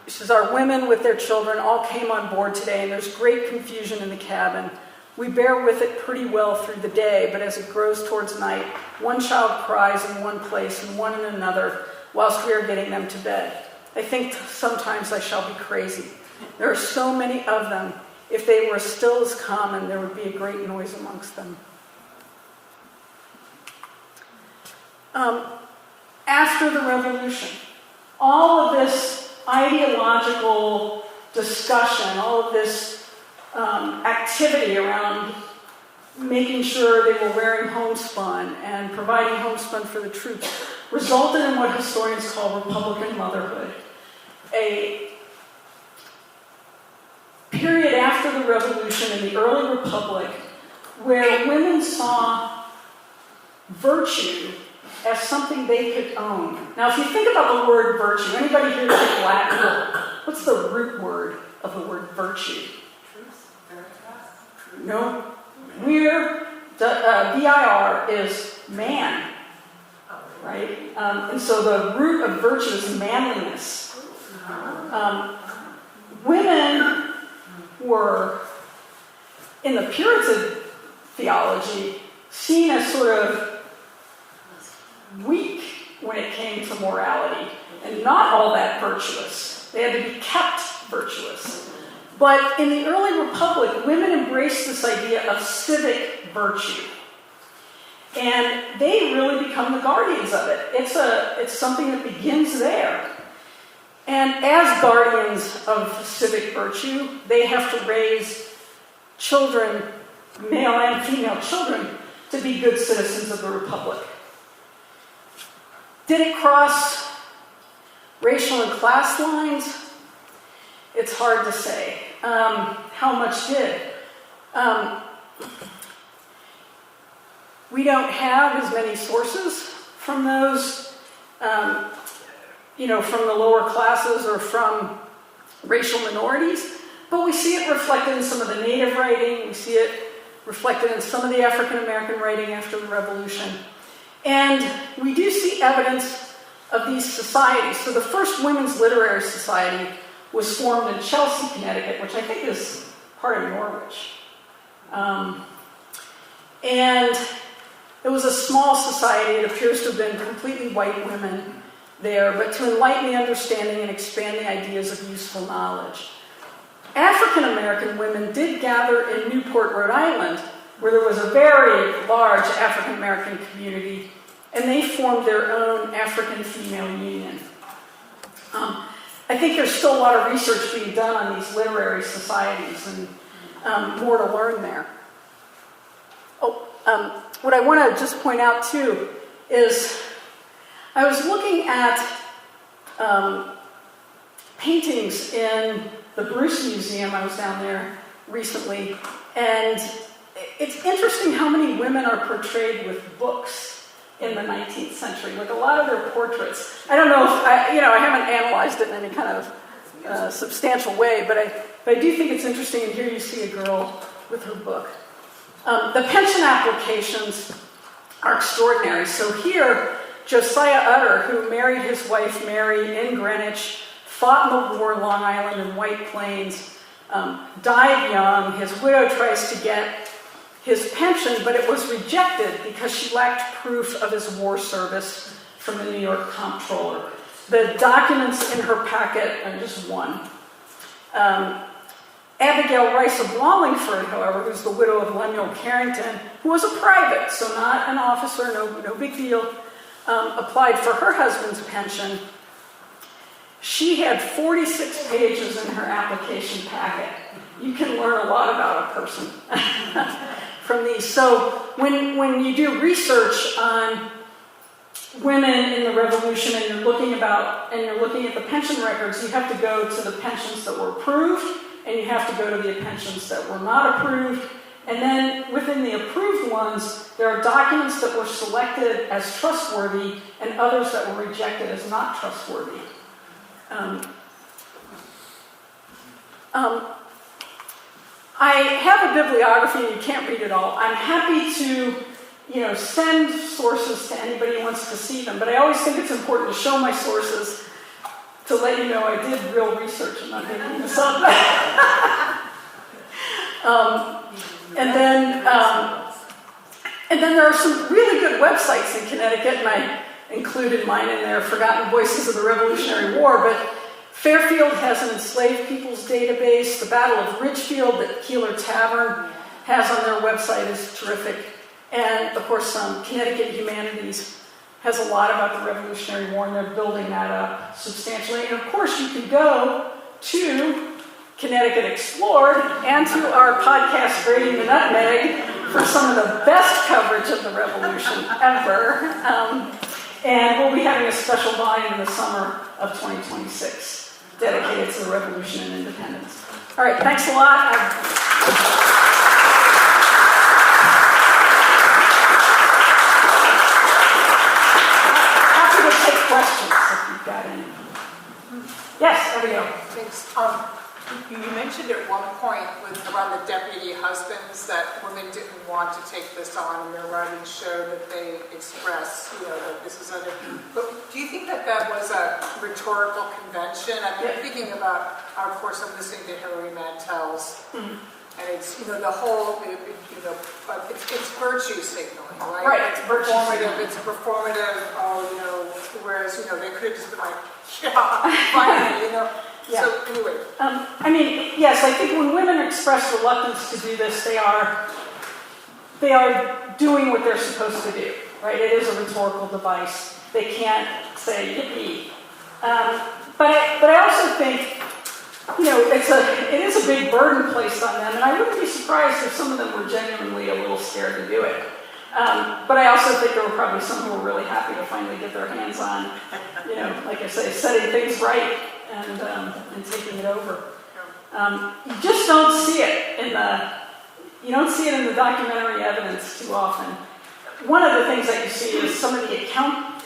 She says, our women with their children all came on board today, and there's great confusion in the cabin. We bear with it pretty well through the day, but as it grows towards night, one child cries in one place and one in another, whilst we are getting them to bed. I think sometimes I shall be crazy. There are so many of them. If they were still as common, there would be a great noise amongst them. After the Revolution, all of this ideological discussion, all of this activity around making sure they were wearing homespun and providing homespun for the troops resulted in what historians call Republican motherhood. A period after the Revolution in the early Republic where women saw virtue as something they could own. Now, if you think about the word virtue, anybody here speak Latin? What's the root word of the word virtue? No. V-I-R is man, right? And so the root of virtue is manliness. Women were, in the Puritan theology, seen as sort of weak when it came to morality and not all that virtuous. They had to be kept virtuous. But in the early Republic, women embraced this idea of civic virtue. And they really become the guardians of it. It's something that begins there. And as guardians of civic virtue, they have to raise children, male and female children, to be good citizens of the Republic. Did it cross Racial and class lines, it's hard to say. How much did? We don't have as many sources from those, from the lower classes or from racial minorities, but we see it reflected in some of the Native writing, we see it reflected in some of the African American writing after the Revolution. And we do see evidence of these societies. So the first women's literary society was formed in Chelsea, Connecticut, which I think is part of Norwich. And it was a small society. It appears to have been completely white women there, but to enlighten the understanding and expand the ideas of useful knowledge. African American women did gather in Newport, Rhode Island, where there was a very large African American community, and they formed their own African Female Union. I think there's still a lot of research being done on these literary societies, and more to learn there. What I want to just point out too is I was looking at paintings in the Bruce Museum. I was down there recently, and it's interesting how many women are portrayed with books in the 19th century. Like a lot of their portraits. I don't know if I haven't analyzed it in any kind of substantial way, but I do think it's interesting. And here you see a girl with her book. The pension applications are extraordinary. So here, Josiah Utter, who married his wife Mary in Greenwich, fought in the war in Long Island and White Plains, died young. His widow tries to get his pension, but it was rejected because she lacked proof of his war service from the New York comptroller. The documents in her packet are just one. Abigail Rice of Wallingford, however, who's the widow of Lemuel Carrington, who was a private, so not an officer, no big deal, applied for her husband's pension. She had 46 pages in her application packet. You can learn a lot about a person from these. So when you do research on women in the Revolution and you're looking at the pension records, you have to go to the pensions that were approved, and you have to go to the pensions that were not approved. And then within the approved ones, there are documents that were selected as trustworthy and others that were rejected as not trustworthy. I have a bibliography, and you can't read it all. I'm happy to, send sources to anybody who wants to see them, but I always think it's important to show my sources to let you know I did real research. I'm not making this up. And then there are some really good websites in Connecticut, and I included mine in there, Forgotten Voices of the Revolutionary War, but Fairfield has an enslaved people's database. The Battle of Ridgefield that Keeler Tavern has on their website is terrific. And, of course, Connecticut Humanities has a lot about the Revolutionary War, and they're building that up substantially. And, of course, you can go to Connecticut Explored and to our podcast, Grading the Nutmeg, for some of the best coverage of the Revolution ever. And we'll be having a special volume in the summer of 2026 dedicated to the Revolution and Independence. All right, thanks a lot. Happy to take questions if you've got any. Yes, there we go. Thanks. You mentioned at one point around the deputy husbands that women didn't want to take this on, and their writings show that they express, that this is other. But do you think that was a rhetorical convention? I'm thinking about, of course, I'm listening to Hilary Mantel's, and it's the whole, it's virtue signaling, right? Right. It's performative. It's performative. Whereas they could have just been like, yeah, finally, Yeah. So anyway. Yes, I think when women express reluctance to do this, they are doing what they're supposed to do, right? It is a rhetorical device. They can't say yippee. But I also think, it is a big burden placed on them, and I wouldn't be surprised if some of them were genuinely a little scared to do it. But I also think there were probably some who were really happy to finally get their hands on, like I say, setting things right and taking it over. You just don't see it in the documentary evidence too often. One of the things that you see is some of the account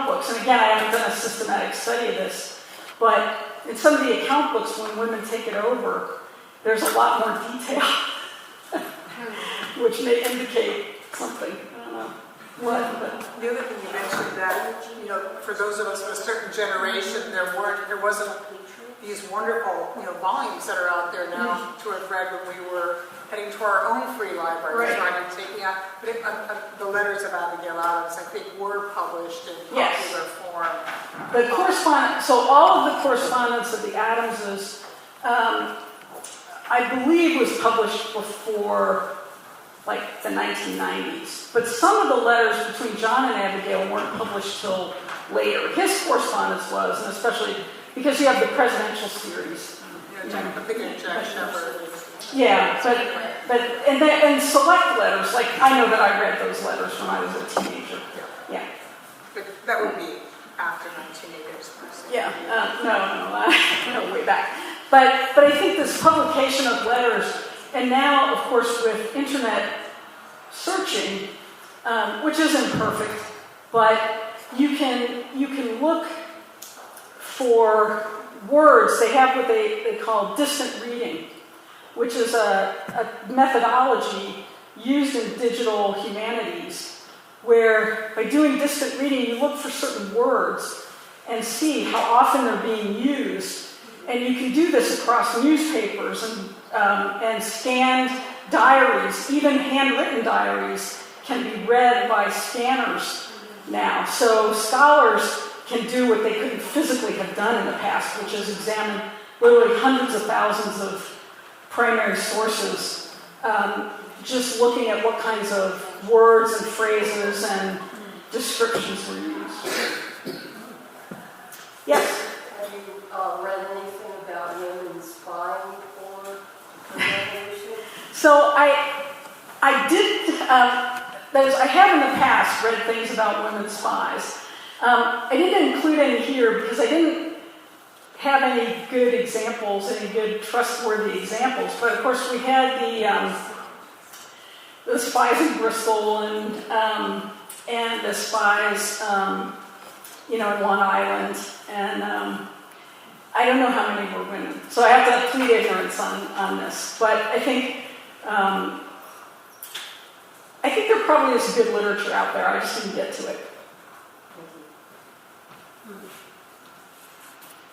books, and again, I haven't done a systematic study of this, but in some of the account books, when women take it over, there's a lot more detail, which may indicate something. I don't know what, but The other thing you mentioned that, for those of us of a certain generation, there wasn't these wonderful, volumes that are out there now to have read when we were heading to our own free library, starting taking out. But the letters of Abigail Adams, I think, were published in popular form. The correspondence. So all of the correspondence of the Adamses, I believe, was published before, like, the 1990s. But some of the letters between John and Abigail weren't published till later. His correspondence was, and especially because you have the presidential series. I'm thinking of Jack Shepherd. Yeah, and select letters, like I know that I read those letters when I was a teenager. Yeah. But that would be after 1980s. Yeah, no, way back. But I think this publication of letters, and now, of course, with internet searching, which isn't perfect, but you can look for words. They have what they call distant reading, which is a methodology used in digital humanities, where by doing distant reading, you look for certain words and see how often they're being used. And you can do this across newspapers and scanned diaries. Even handwritten diaries can be read by scanners now. So scholars can do what they couldn't physically have done in the past, which is examine literally hundreds of thousands of primary sources, just looking at what kinds of words and phrases and descriptions were used. Yes? Have you read anything about women spying for the revolution? So I did, I have in the past read things about women spies. I didn't include any here because I didn't have any good examples, any good trustworthy examples. But of course we had the spies in Bristol and the spies, in Long Island, and I don't know how many were women. So I have to plead ignorance on this. But I think there probably is good literature out there. I just didn't get to it.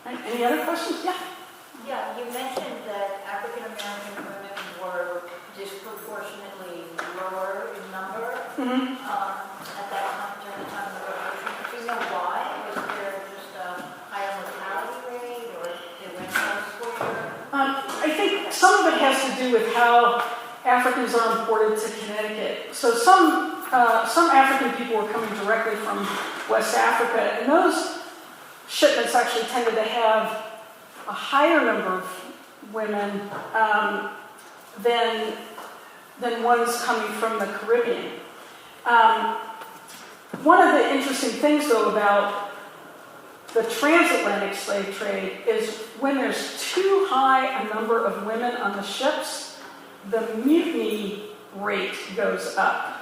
Right, any other questions? Yeah. Yeah, you mentioned that African American women were disproportionately lower in number at that time, during the time of the revolution. Do you know why? Was there just a higher mortality rate, or they went elsewhere? I think some of it has to do with how Africans are imported to Connecticut. So some African people were coming directly from West Africa, and those shipments actually tended to have a higher number of women than ones coming from the Caribbean. One of the interesting things, though, about the transatlantic slave trade is when there's too high a number of women on the ships, the mutiny rate goes up.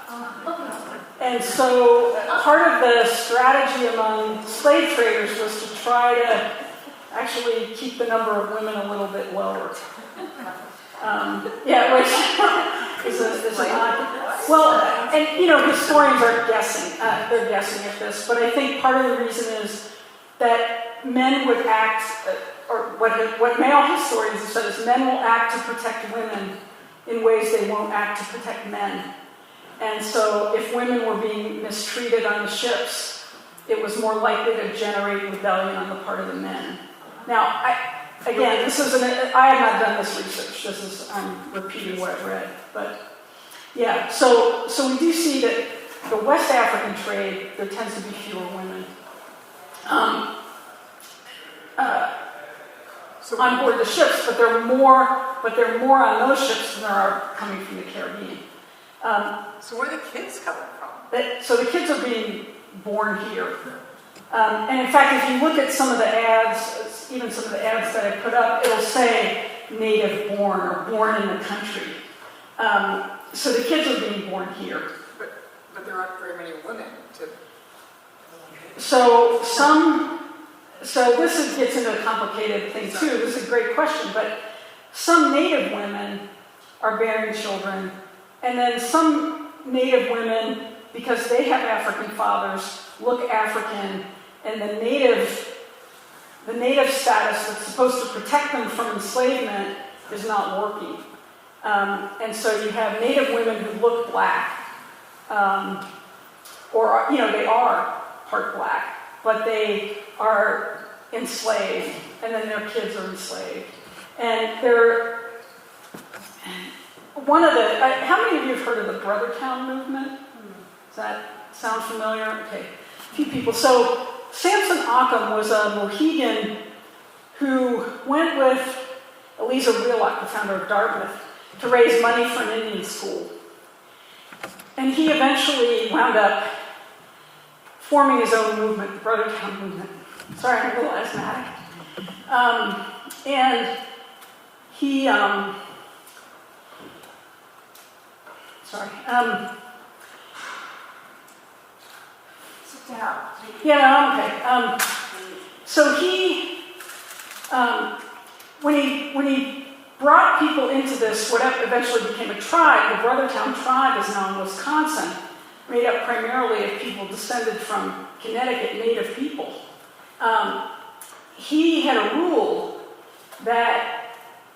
And so part of the strategy among slave traders was to try to actually keep the number of women a little bit lower. Which is an odd. Well, and historians are guessing. They're guessing at this, but I think part of the reason is that men would act, or what male historians have said is men will act to protect women in ways they won't act to protect men. And so if women were being mistreated on the ships, it was more likely to generate rebellion on the part of the men. Now, I have not done this research. I'm repeating what I read. But yeah, so we do see that the West African trade, there tends to be fewer women on board the ships, but there are more on those ships than there are coming from the Caribbean. So where are the kids coming from? So the kids are being born here. And in fact, if you look at some of the ads, even some of the ads that I put up, it'll say native born or born in the country. So the kids are being born here. But there aren't very many women to... So this gets into a complicated thing too. This is a great question, but some native women are bearing children, and then some native women, because they have African fathers, look African, and the native status that's supposed to protect them from enslavement is not working. And so you have native women who look black, or they are part black, but they are enslaved, and then their kids are enslaved. And they're one of the. How many of you have heard of the Brothertown movement? Does that sound familiar? Okay, a few people. So Samson Occam was a Mohegan who went with Eliza Wheelock, the founder of Dartmouth, to raise money for an Indian school. And he eventually wound up forming his own movement, the Brothertown movement. Sorry, I'm a little asthmatic. And he, Sit down. yeah, okay. So he, when he brought people into this, what eventually became a tribe, the Brothertown tribe is now in Wisconsin, made up primarily of people descended from Connecticut native people. He had a rule that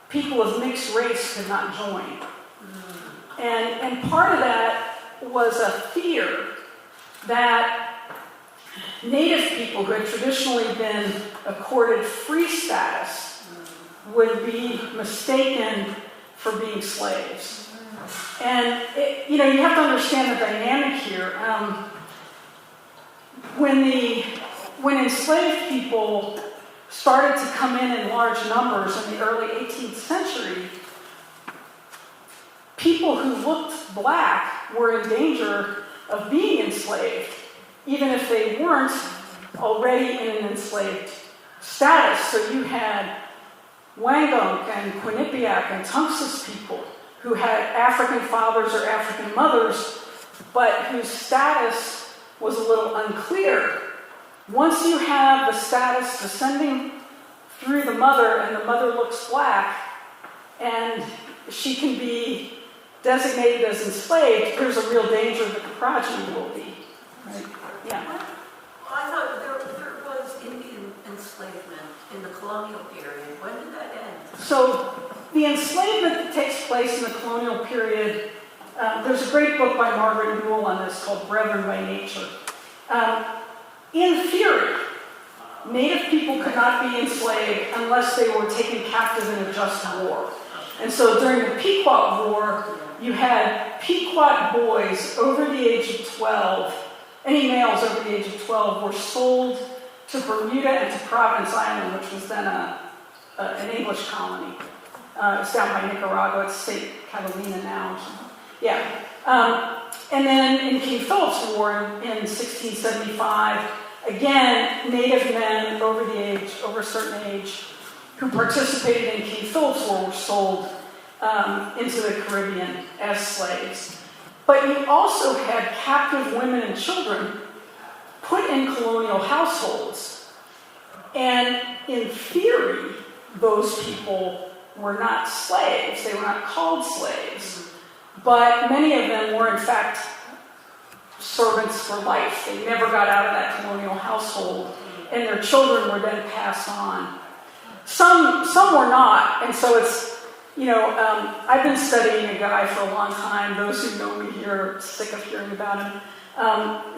people of mixed race could not join. And part of that was a fear that native people who had traditionally been accorded free status would be mistaken for being slaves. And you have to understand the dynamic here. When enslaved people started to come in large numbers in the early 18th century, people who looked black were in danger of being enslaved, even if they weren't already in an enslaved status. So you had Wangunk and Quinnipiac and Tungus people who had African fathers or African mothers, but whose status was a little unclear. Once you have the status descending through the mother, and the mother looks black, and she can be designated as enslaved, there's a real danger that the progeny will be. Right? Yeah. I thought there was Indian enslavement in the colonial period. When did that end? So the enslavement that takes place in the colonial period, there's a great book by Margaret Newell on this called Brethren by Nature. In theory, native people could not be enslaved unless they were taken captive in a just war. And so during the Pequot War, you had Pequot boys over the age of 12, any males over the age of 12 were sold to Bermuda and to Providence Island, which was then an English colony. It's down by Nicaragua. It's St. Catalina now. Yeah. And then in King Philip's War in 1675, again, native men over a certain age, who participated in King Philip's War were sold into the Caribbean as slaves. But you also had captive women and children put in colonial households. And in theory, those people were not slaves. They were not called slaves. But many of them were, in fact, servants for life. They never got out of that colonial household, and their children were then passed on. Some were not, and so it's, I've been studying a guy for a long time. Those who know me here are sick of hearing about him.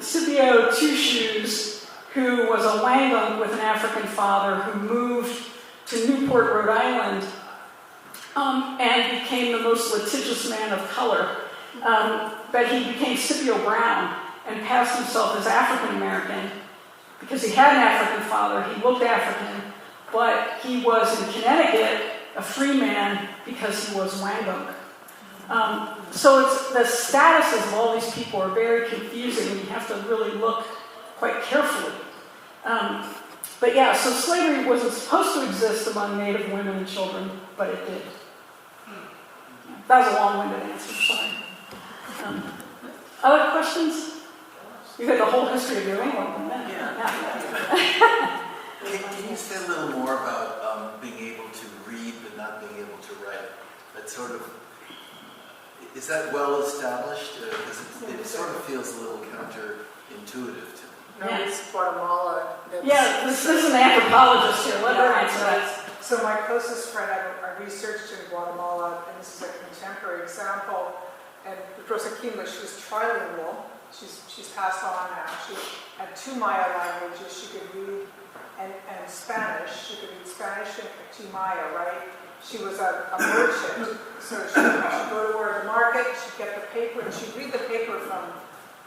Scipio Two Shoes, who was a Wangunk with an African father who moved to Newport, Rhode Island, and became the most litigious man of color. But he became Scipio Brown and passed himself as African American because he had an African father. He looked African, but he was in Connecticut a free man because he was Wangunk. So it's the statuses of all these people are very confusing, and you have to really look quite carefully. But yeah, so slavery wasn't supposed to exist among Native women and children, but it did. That was a long-winded answer, sorry. Other questions? You had the whole history of New England. Can you say a little more about being able to read but not being able to write? That sort of, is that well established? Because it sort of feels a little counterintuitive to me. No, it's Guatemala. Yeah, this is an anthropologist here. Let her answer that. So my closest friend, I researched in Guatemala, and this is a contemporary example. And Rosa Quimba, she was trilingual. She's passed on now. She had 2 Maya languages. She could read and Spanish. She could read Spanish and 2 Maya, right? She was a merchant. So she'd go to the market, she'd get the paper, and she'd read the paper from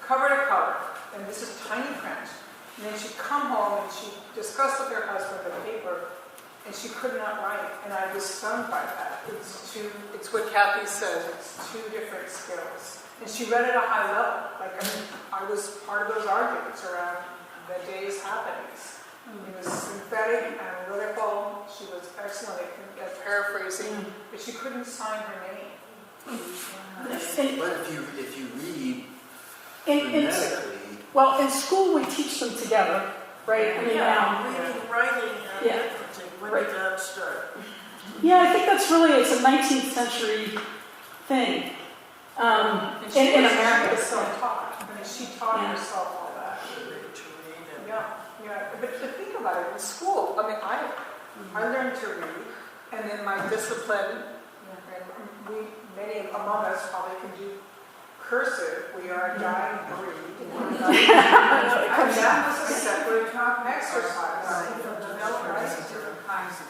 cover to cover. And this is tiny print. And then she'd come home and she'd discuss with her husband the paper, and she could not write. And I was stunned by that. It's what Kathy says, it's 2 different skills. And she read at a high level. I was part of those arguments around the day's happenings. It was synthetic, analytical. She was excellent at paraphrasing, but she couldn't sign her name. But if you read phonetically, well, in school we teach them together, right? I mean, reading, writing, and Yeah. arithmetic. When did that start? Yeah, I think that's really, it's a 19th century thing in America. She was self-taught. I mean, she taught herself all that. Yeah. But to think about it, in school, I mean, I learned to read, and then my discipline, and many among us probably can do cursive. We are a dying breed. And that was a separate exercise. Developing different kinds of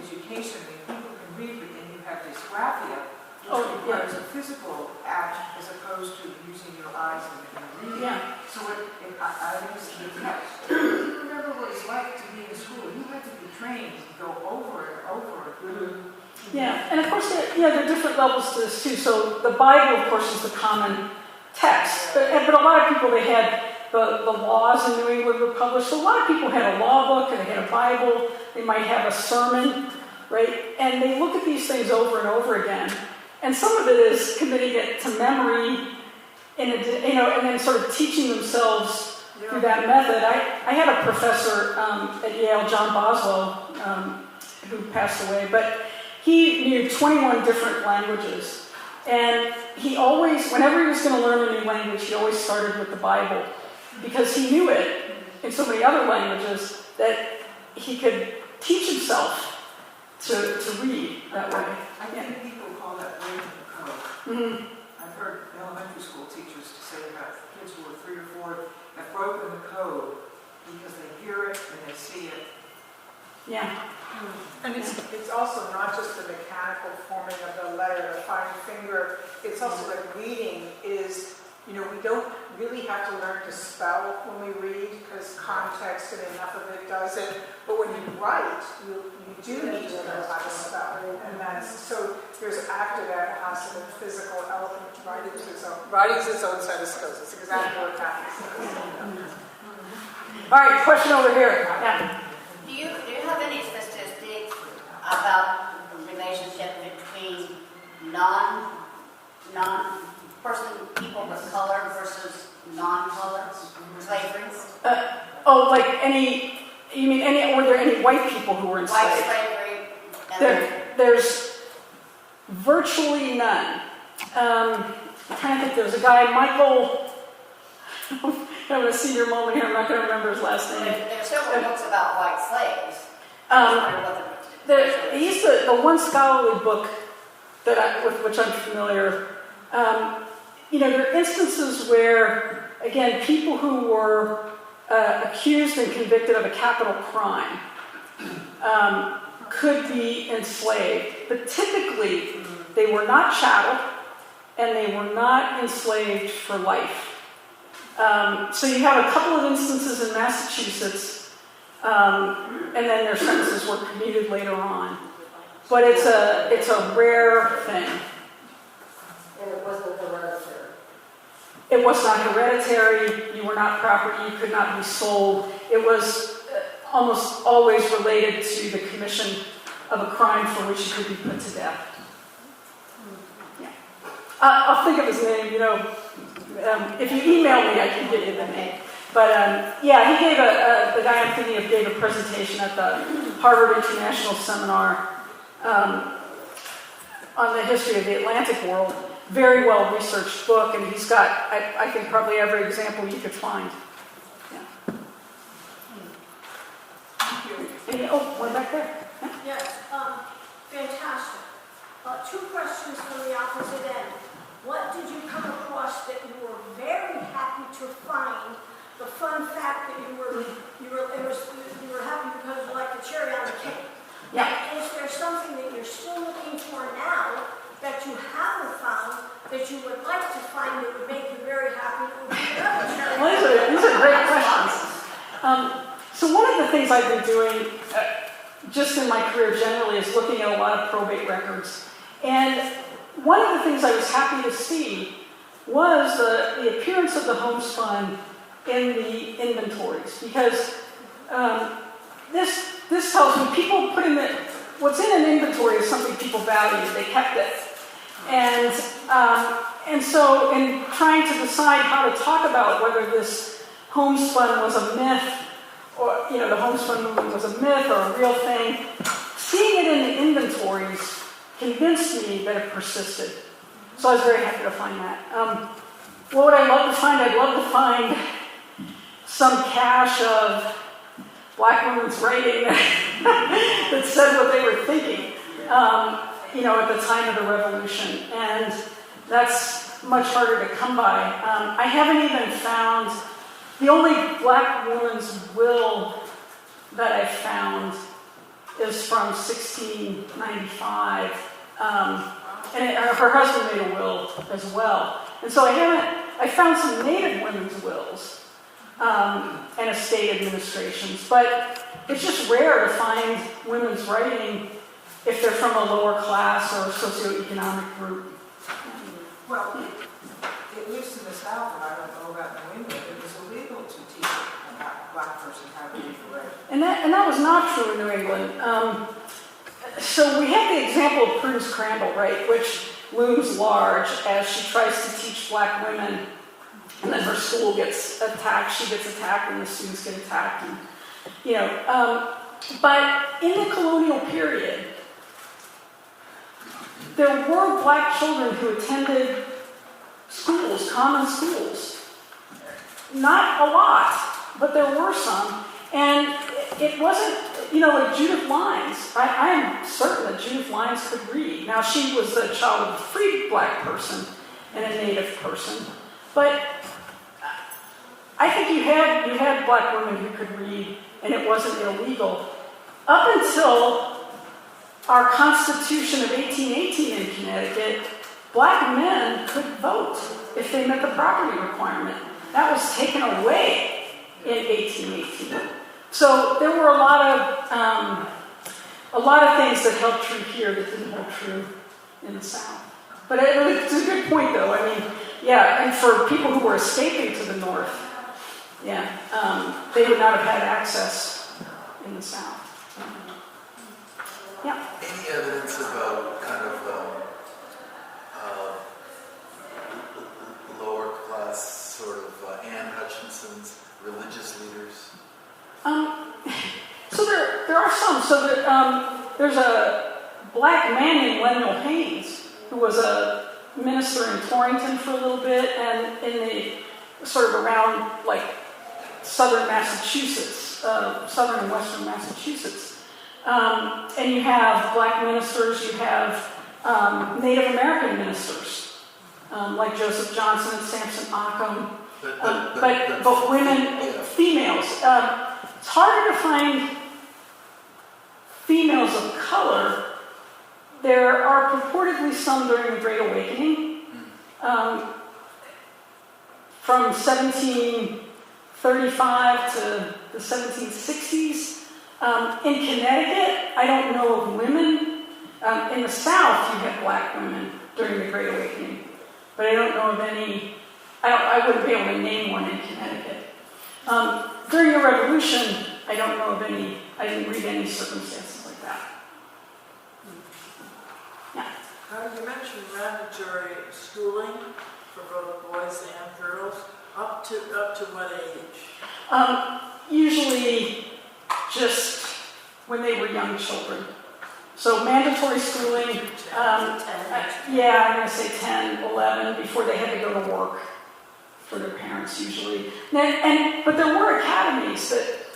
education. I mean, people can read, but then you have dysgraphia, which requires a physical act as opposed to using your eyes and reading. Yeah. So I you remember what it's like to be in school. You had to be trained to go over and over. Yeah, and of course, there are different levels to this too. So the Bible, of course, is the common text, but a lot of people, they had the laws in New England were published. So a lot of people had a law book and they had a Bible. They might have a sermon, right? And they look at these things over and over again. And some of it is committing it to memory, and then sort of teaching themselves through that method. I had a professor at Yale, John Boswell, who passed away, but he knew 21 different languages. And he always, whenever he was going to learn a new language, he always started with the Bible, because he knew it in so many other languages that he could teach himself to read that way. I think people call that breaking the code. Mm-hmm. I've heard elementary school teachers say about kids who are 3 or 4 have broken the code because they hear it and they see it. Yeah. And it's also not just the mechanical forming of the letter, the fine finger. It's also like reading is, we don't really have to learn to spell when we read, because context and enough of it does it. But when you write, you do need to know how to spell. And that's, so there's active and passive and physical element. Writing's its own set of skills. It's exactly what Kathy says. All right, question over here. Yeah. Do you have any statistics about the relationship between people of color versus non-color slavery? Were there any white people who were enslaved? White slavery. There's virtually none. I'm trying to think. There's a guy, Michael. I'm going to see your moment here. I'm not going to remember his last name. There are several books about white slaves. He's the one scholarly book with which I'm familiar. There are instances where, again, people who were accused and convicted of a capital crime could be enslaved, but typically they were not chattel and they were not enslaved for life. So you have a couple of instances in Massachusetts, and then their sentences were commuted later on. But it's a rare thing. And it wasn't hereditary. It was not hereditary, you were not property, you could not be sold. It was almost always related to the commission of a crime for which you could be put to death. Yeah. I'll think of his name, if you email me, I can get you the name. But yeah, he gave the guy I'm thinking of gave a presentation at the Harvard International Seminar on the history of the Atlantic world. Very well researched book, and he's got, I think, probably every example you could find. Yeah. One back there. Yes, fantastic. Two questions from the opposite end. What did you come across that you were very happy to find? The fun fact that you were happy because you like the cherry on the cake. Yeah. Is there something that you're still looking for now that you haven't found that you would like to find that would make you very happy? That would be another cherry. Well, these are great questions. So one of the things I've been doing just in my career generally is looking at a lot of probate records. And one of the things I was happy to see was the appearance of the homespun in the inventories. Because this tells me people put in what's in an inventory is something people value. They kept it. And so in trying to decide how to talk about whether this homespun was a myth, or the homespun movement was a myth or a real thing, seeing it in the inventories convinced me that it persisted. So I was very happy to find that. What would I love to find? I'd love to find some cache of black women's writing that said what they were thinking, at the time of the revolution. And that's much harder to come by. I haven't even found, the only black woman's will that I found is from 1695. And her husband made a will as well. And so I found some Native women's wills and estate administrations, but it's just rare to find women's writing if they're from a lower class or socioeconomic group. Well, at least in the South, and I don't know about New England, it was illegal to teach a black person how to read and write. And that was not true in New England. So we have the example of Prudence Crandall, right, which looms large as she tries to teach black women, and then her school gets attacked, she gets attacked, and the students get attacked. And, but in the colonial period, there were black children who attended schools, common schools. Not a lot, but there were some. And it wasn't, like Judith Lyons. I am certain that Judith Lyons could read. Now, she was the child of a free black person and a Native person. But I think you had black women who could read, and it wasn't illegal. Up until our Constitution of 1818 in Connecticut, black men could vote if they met the property requirement. That was taken away in 1818. So there were a lot of things that held true here that didn't hold true in the South. But it's a good point, though. I mean, yeah, and for people who were escaping to the North, they would not have had access in the South. Yeah. Any evidence about kind of lower class sort of Anne Hutchinson's religious leaders? So there are some. So there's a black man named Lemuel Haynes who was a minister in Torrington for a little bit, and in the sort of around like southern Massachusetts, southern and western Massachusetts. And you have black ministers, you have Native American ministers, like Joseph Johnson and Samson Occam, but women, females. It's harder to find females of color. There are purportedly some during the Great Awakening, from 1735 to the 1760s. In Connecticut, I don't know of women. In the South, you had black women during the Great Awakening. but I don't know of any, I wouldn't be able to name one in Connecticut. During the Revolution, I don't know of any, I didn't read any circumstances like that. Yeah. You mentioned mandatory schooling for both boys and girls. Up to what age? Usually just when they were young children. So mandatory schooling, yeah, I'm going to say 10, 11, before they had to go to work for their parents usually. But there were academies that,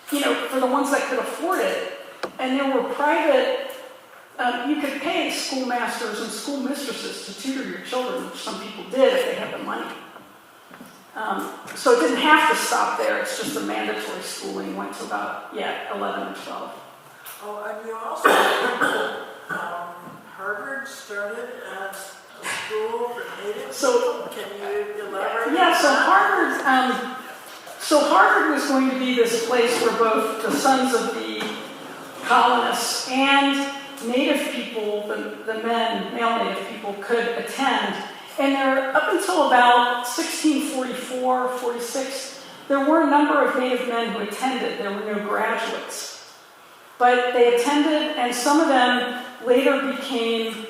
for the ones that could afford it, and there were private, you could pay schoolmasters and schoolmistresses to tutor your children, which some people did if they had the money. So it didn't have to stop there, it's just the mandatory schooling went to about, 11 or 12. Oh, and you also Harvard started as a school for native people. Can you elaborate? Yeah, so Harvard was going to be this place where both the sons of the colonists and native people, the male native people, could attend. And there, up until about 1644, 46, there were a number of native men who attended. There were no graduates. But they attended, and some of them later became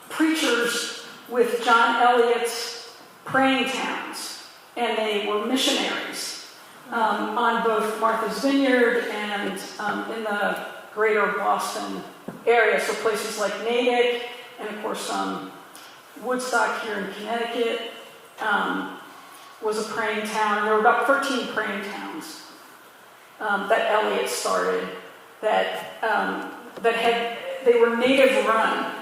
preachers with John Eliot's praying towns, and they were missionaries on both Martha's Vineyard and in the greater Boston area, so places like Natick, and of course Woodstock here in Connecticut was a praying town, and there were about 13 praying towns that Eliot started they were native run.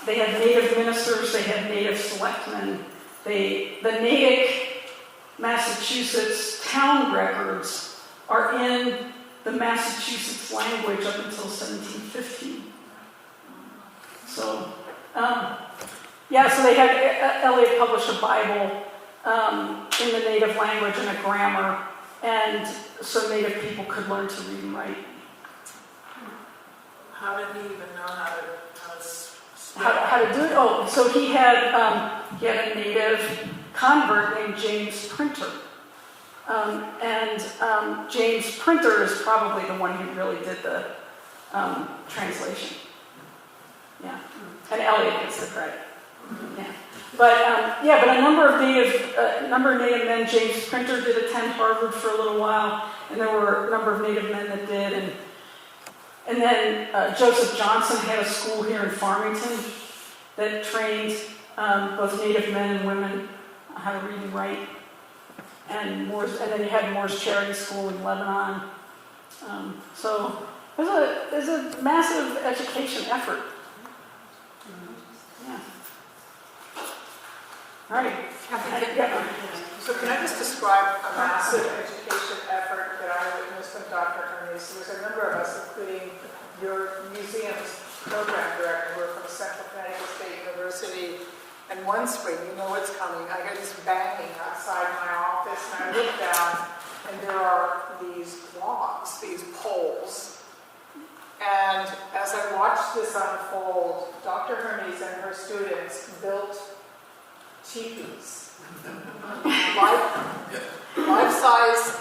They had native ministers, they had native selectmen. The Natick, Massachusetts town records are in the Massachusetts language up until 1715. So, so they had, Eliot published a Bible in the native language and a grammar, and so native people could learn to read and write. How did he even know how to How to do it? Oh, so he had a native convert named James Printer. James Printer is probably the one who really did the translation. Yeah. And Eliot gets the credit. Yeah. But a number of native men. James Printer did attend Harvard for a little while, and there were a number of native men that did. And then Joseph Johnson had a school here in Farmington that trained both native men and women how to read and write. And then you had Moore's Charity School in Lebanon. So there's a massive education effort. Yeah. All right. So can I just describe a massive education effort that I witnessed from Dr. Hermes? There was a number of us, including your museum's program director, who are from Central Connecticut State University. And one spring, you know what's coming, I heard this banging outside my office, and I look down, and there are these logs, these poles. And as I watched this unfold, Dr. Hermes and her students built teepees. Life-size.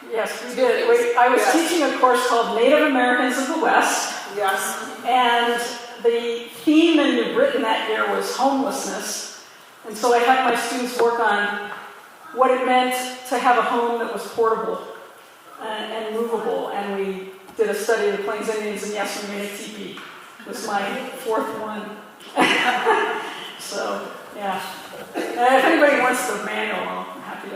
Yes, we did. I was teaching a course called Native Americans of the West. Yes. And the theme in Britain that year was homelessness. And so I had my students work on what it meant to have a home that was portable and movable. And we did a study of the Plains Indians, and yes, we made a teepee. It was my fourth one. So, yeah. If anybody wants the manual, I'm happy to.